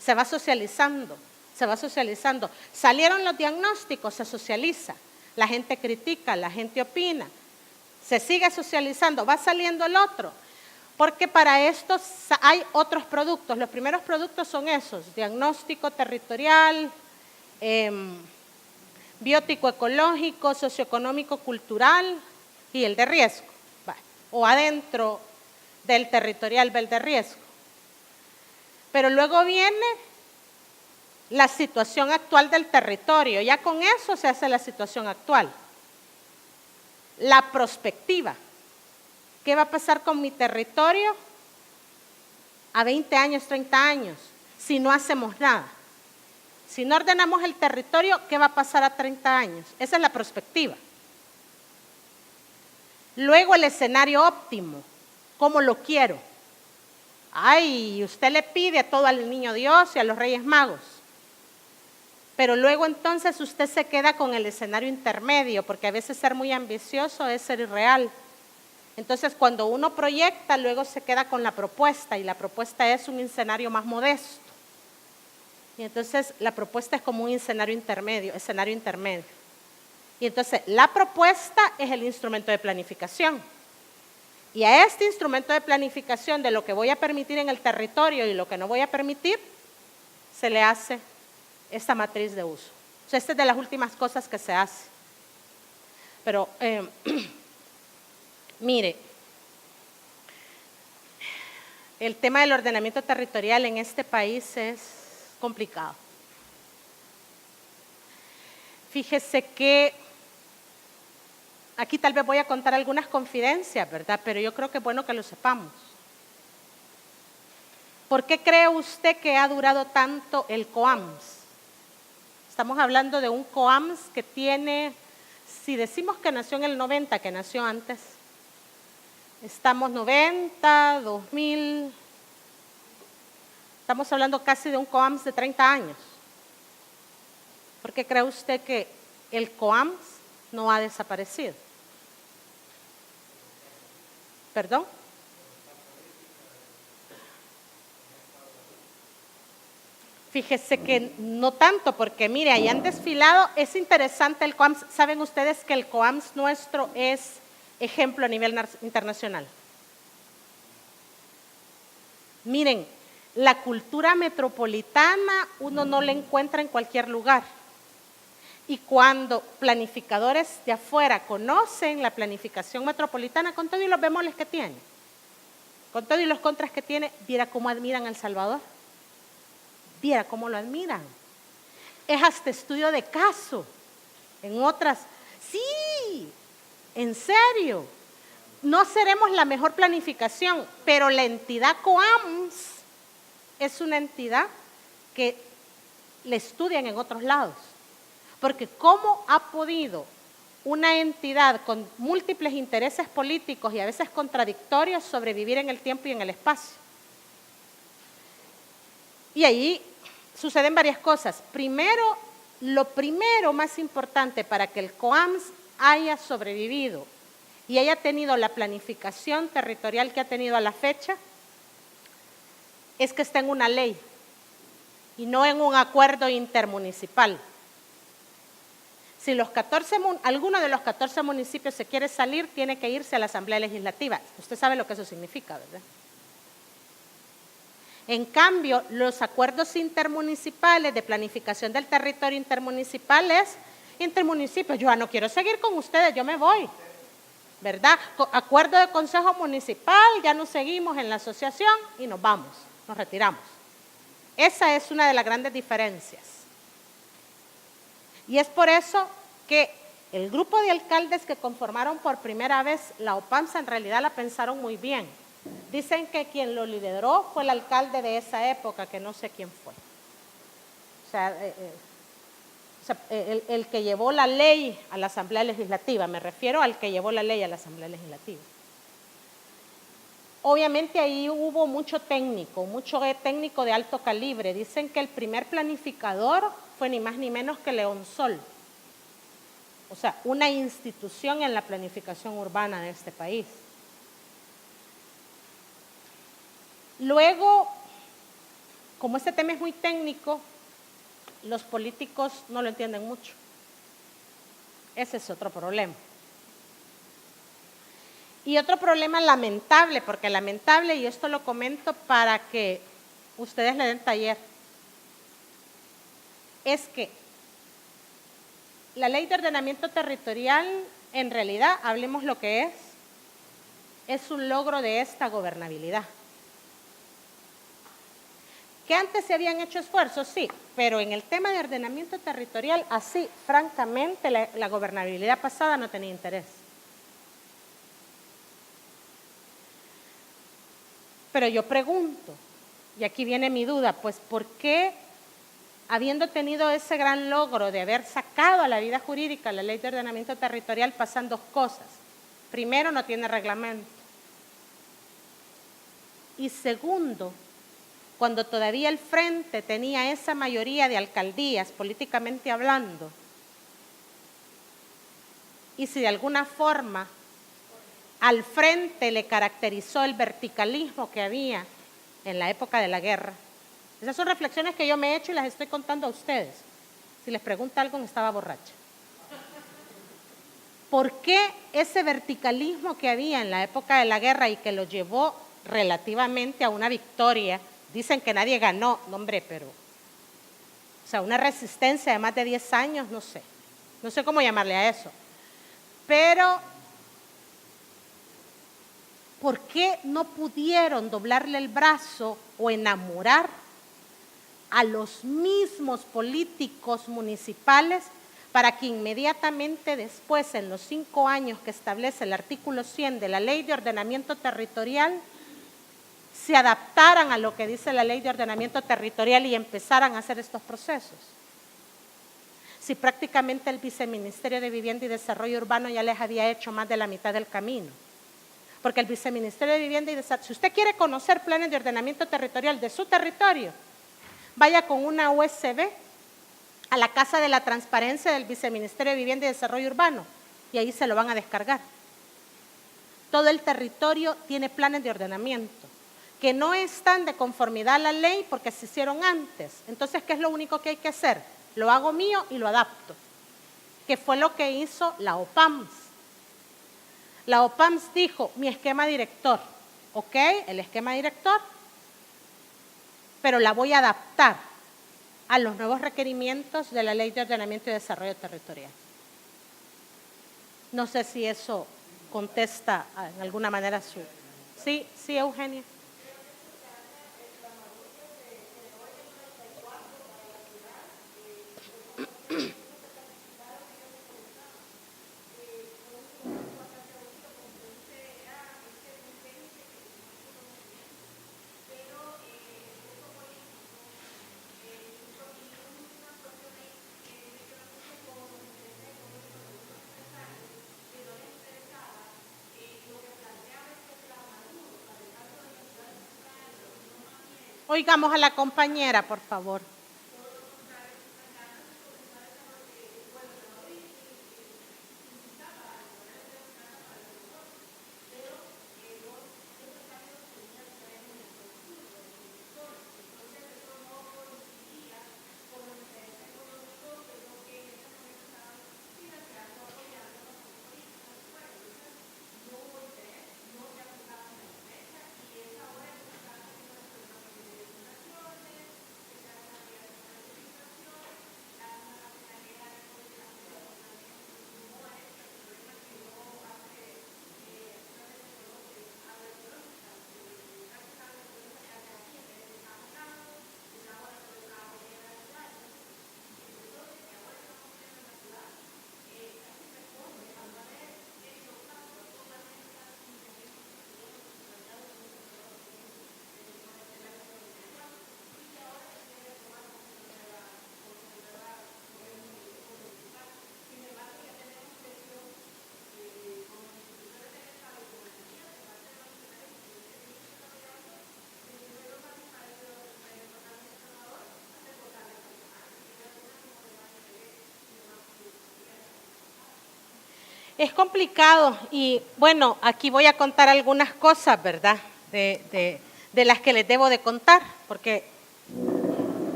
se va socializando, se va socializando. Salieron los diagnósticos, se socializa. La gente critica, la gente opina, se sigue socializando, va saliendo el otro. Porque para esto hay otros productos. Los primeros productos son esos: diagnóstico territorial, biótico ecológico, socioeconómico cultural y el de riesgo. O adentro del territorial va el de riesgo. Pero luego viene la situación actual del territorio. Ya con eso se hace la situación actual. La prospectiva. ¿Qué va a pasar con mi territorio a 20 años, 30 años, si no hacemos nada? Si no ordenamos el territorio, ¿qué va a pasar a 30 años? Esa es la prospectiva. Luego el escenario óptimo. ¿Cómo lo quiero? Ay, usted le pide a todo al niño Dios y a los Reyes Magos. Pero luego entonces usted se queda con el escenario intermedio, porque a veces ser muy ambicioso es ser irreal. Entonces, cuando uno proyecta, luego se queda con la propuesta, y la propuesta es un escenario más modesto. Y entonces, la propuesta es como un escenario intermedio. Y entonces, la propuesta es el instrumento de planificación. Y a este instrumento de planificación de lo que voy a permitir en el territorio y lo que no voy a permitir, se le hace esta matriz de uso. O sea, esta es de las últimas cosas que se hace. Pero mire, el tema del ordenamiento territorial en este país es complicado. Fíjese que aquí tal vez voy a contar algunas confidencias, ¿verdad? Pero yo creo que es bueno que lo sepamos. ¿Por qué cree usted que ha durado tanto el COAMS? Estamos hablando de un COAMS que tiene, si decimos que nació en el 90, que nació antes, estamos 90, 2000, estamos hablando casi de un COAMS de 30 años. ¿Por qué cree usted que el COAMS no ha desaparecido? ¿Perdón? Fíjese que no tanto, porque mire, ahí han desfilado, es interesante el COAMS. ¿Saben ustedes que el COAMS nuestro es ejemplo a nivel internacional? Miren, la cultura metropolitana uno no la encuentra en cualquier lugar. Y cuando planificadores de afuera conocen la planificación metropolitana, con todo y los bemoles que tiene, con todo y los contras que tiene, viera cómo admiran a El Salvador. Viera cómo lo admiran. Es hasta estudio de caso. En otras, sí, en serio. No seremos la mejor planificación, pero la entidad COAMS es una entidad que le estudian en otros lados. Porque ¿cómo ha podido una entidad con múltiples intereses políticos y a veces contradictorios sobrevivir en el tiempo y en el espacio? Y ahí suceden varias cosas. Primero, lo primero más importante para que el COAMS haya sobrevivido y haya tenido la planificación territorial que ha tenido a la fecha, es que está en una ley y no en un acuerdo intermunicipal. Si alguno de los 14 municipios se quiere salir, tiene que irse a la Asamblea Legislativa. Usted sabe lo que eso significa, ¿verdad? En cambio, los acuerdos intermunicipales de planificación del territorio intermunicipal es intermunicipio. Yo no quiero seguir con ustedes, yo me voy, ¿verdad? Acuerdo de consejo municipal, ya nos seguimos en la asociación y nos vamos, nos retiramos. Esa es una de las grandes diferencias. Y es por eso que el grupo de alcaldes que conformaron por primera vez la OPAMSA en realidad la pensaron muy bien. Dicen que quien lo lideró fue el alcalde de esa época, que no sé quién fue. O sea, el que llevó la ley a la Asamblea Legislativa, me refiero al que llevó la ley a la Asamblea Legislativa. Obviamente ahí hubo mucho técnico de alto calibre. Dicen que el primer planificador fue ni más ni menos que León Sol. O sea, una institución en la planificación urbana de este país. Luego, como este tema es muy técnico, los políticos no lo entienden mucho. Ese es otro problema. Y otro problema lamentable, porque lamentable, y esto lo comento para que ustedes le den taller, es que la ley de ordenamiento territorial, en realidad, hablemos lo que es un logro de esta gobernabilidad. ¿Que antes se habían hecho esfuerzos? Sí, pero en el tema de ordenamiento territorial, así, francamente, la gobernabilidad pasada no tenía interés. Pero yo pregunto, y aquí viene mi duda, pues ¿por qué, habiendo tenido ese gran logro de haber sacado a la vida jurídica la ley de ordenamiento territorial, pasan dos cosas? Primero, no tiene reglamento. Y segundo, cuando todavía el Frente tenía esa mayoría de alcaldías, políticamente hablando, y si de alguna forma al Frente le caracterizó el verticalismo que había en la época de la guerra. Esas son reflexiones que yo me he hecho y las estoy contando a ustedes. Si les pregunta algo, estaba borracha. ¿Por qué ese verticalismo que había en la época de la guerra y que lo llevó relativamente a una victoria? Dicen que nadie ganó, no hombre, pero, o sea, una resistencia de más de 10 años, no sé cómo llamarle a eso. Pero, ¿por qué no pudieron doblarle el brazo o enamorar a los mismos políticos municipales para que inmediatamente después, en los 5 años que establece el artículo 100 de la Ley de Ordenamiento Territorial, se adaptaran a lo que dice la Ley de Ordenamiento Territorial y empezaran a hacer estos procesos? Si prácticamente el Viceministerio de Vivienda y Desarrollo Urbano ya les había hecho más de la mitad del camino. Porque el Viceministerio de Vivienda y Desarrollo, si usted quiere conocer planes de ordenamiento territorial de su territorio, vaya con una USB a la Casa de la Transparencia del Viceministerio de Vivienda y Desarrollo Urbano y ahí se lo van a descargar. Todo el territorio tiene planes de ordenamiento que no están de conformidad a la ley porque se hicieron antes. Entonces, ¿qué es lo único que hay que hacer? Lo hago mío y lo adapto, que fue lo que hizo la OPAMS. La OPAMS dijo, mi esquema director, ok, el esquema director, pero la voy a adaptar a los nuevos requerimientos de la Ley de Ordenamiento y Desarrollo Territorial. No sé si eso contesta en alguna manera su... Sí, Eugenia. Oigamos a la compañera, por favor. Es complicado y bueno, aquí voy a contar algunas cosas, ¿verdad? De las que les debo de contar, porque,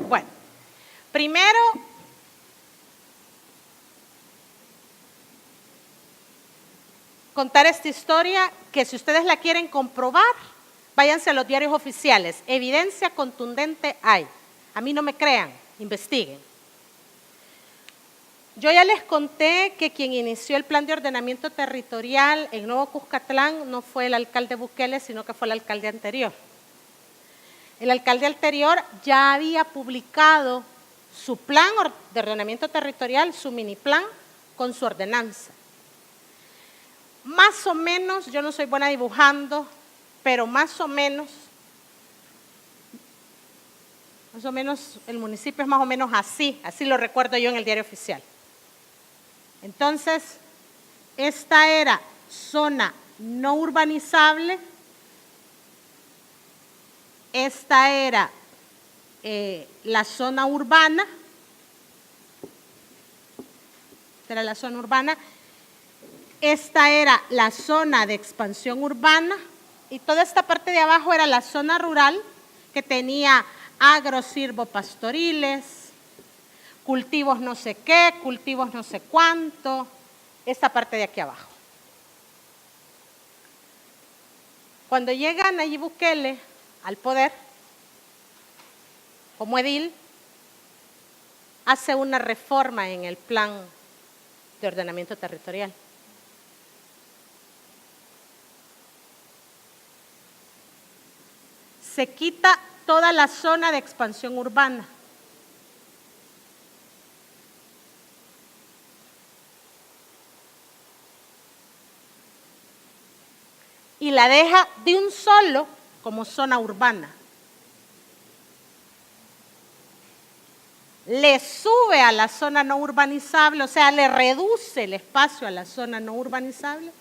bueno, primero, . contar esta historia que si ustedes la quieren comprobar, váyanse a los diarios oficiales. Evidencia contundente hay. A mí no me crean, investiguen. Yo ya les conté que quien inició el plan de ordenamiento territorial en Nuevo Cuscatlán no fue el alcalde Bukele, sino que fue el alcalde anterior. El alcalde anterior ya había publicado su plan de ordenamiento territorial, su mini plan, con su ordenanza. Más o menos, yo no soy buena dibujando, pero más o menos el municipio es más o menos así lo recuerdo yo en el diario oficial. Entonces, esta era zona no urbanizable, esta era la zona urbana, esta era la zona urbana, esta era la zona de expansión urbana y toda esta parte de abajo era la zona rural que tenía agrosilvopastoriles, cultivos no sé qué, cultivos no sé cuánto, esta parte de aquí abajo. Cuando llega Nayib Bukele al poder, como edil, hace una reforma en el plan de ordenamiento territorial. Se quita toda la zona de expansión urbana. Y la deja de un solo como zona urbana. Le sube a la zona no urbanizable, o sea, le reduce el espacio a la zona no urbanizable.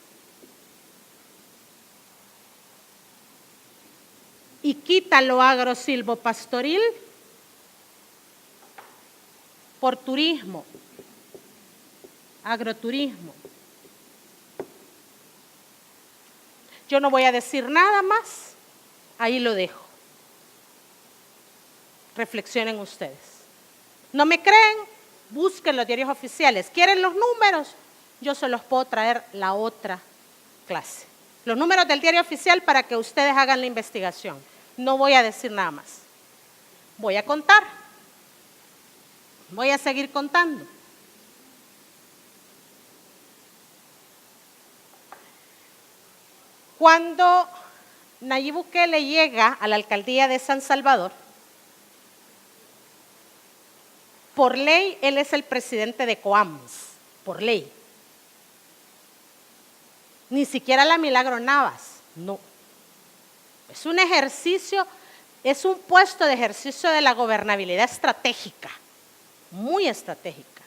Y quita lo agrosilvopastoril por turismo, agroturismo. Yo no voy a decir nada más, ahí lo dejo. Reflexionen ustedes. ¿No me creen? Busquen los diarios oficiales. ¿Quieren los números? Yo se los puedo traer la otra clase. Los números del diario oficial para que ustedes hagan la investigación. No voy a decir nada más. Voy a contar. Voy a seguir contando. Cuando Nayib Bukele llega a la alcaldía de San Salvador, por ley, él es el presidente de COAMS, por ley. Ni siquiera la Milagro Navas, no. Es un ejercicio, es un puesto de ejercicio de la gobernabilidad estratégica, muy estratégica.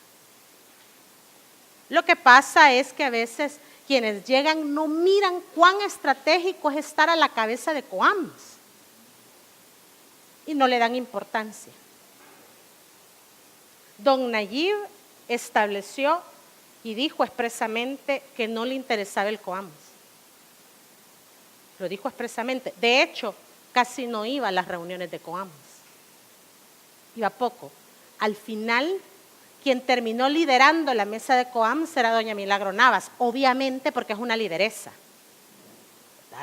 Lo que pasa es que a veces quienes llegan no miran cuán estratégico es estar a la cabeza de COAMS y no le dan importancia. Don Nayib estableció y dijo expresamente que no le interesaba el COAMS. Lo dijo expresamente. De hecho, casi no iba a las reuniones de COAMS. Iba poco. Al final, quien terminó liderando la mesa de COAMS era doña Milagro Navas, obviamente porque es una lideresa.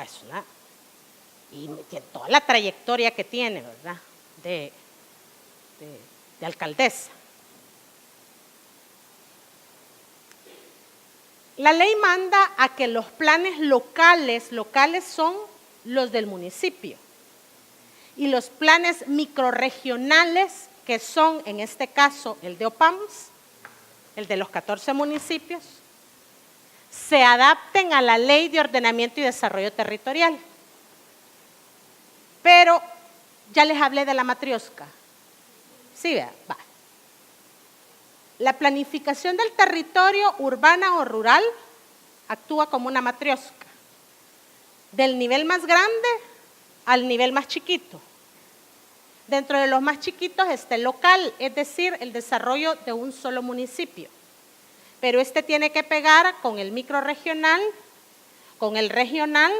Es una, y toda la trayectoria que tiene, ¿verdad? De alcaldesa. La ley manda a que los planes locales son los del municipio. Y los planes microrregionales, que son en este caso el de OPAMS, el de los 14 municipios, se adapten a la Ley de Ordenamiento y Desarrollo Territorial. Pero ya les hablé de la matriosca. Sí, vea, va. La planificación del territorio urbana o rural actúa como una matriosca, del nivel más grande al nivel más chiquito. Dentro de los más chiquitos está el local, es decir, el desarrollo de un solo municipio. Pero este tiene que pegar con el microrregional, con el regional,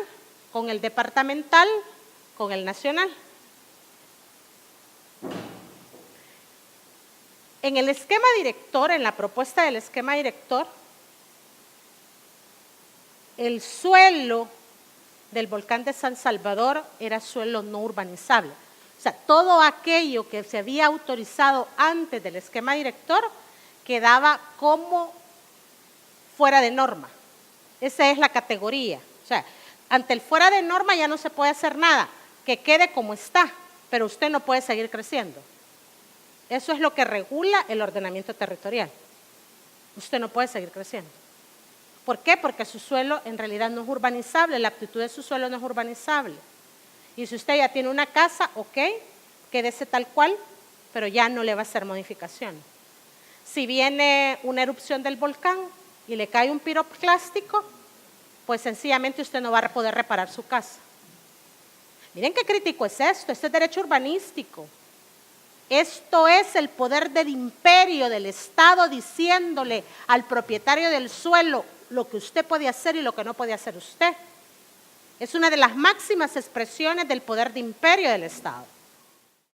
con el departamental, con el nacional. En el esquema director, en la propuesta del esquema director, el suelo del volcán de San Salvador era suelo no urbanizable. O sea, todo aquello que se había autorizado antes del esquema director quedaba como fuera de norma. Esa es la categoría. O sea, ante el fuera de norma ya no se puede hacer nada, que quede como está, pero usted no puede seguir creciendo. Eso es lo que regula el ordenamiento territorial. Usted no puede seguir creciendo. ¿Por qué? Porque su suelo en realidad no es urbanizable, la aptitud de su suelo no es urbanizable. Y si usted ya tiene una casa, ok, quédese tal cual, pero ya no le va a hacer modificación. Si viene una erupción del volcán y le cae un piroclástico, pues sencillamente usted no va a poder reparar su casa. Miren qué crítico es esto, este es derecho urbanístico. Esto es el poder del imperio del Estado diciéndole al propietario del suelo lo que usted puede hacer y lo que no puede hacer usted. Es una de las máximas expresiones del poder de imperio del Estado.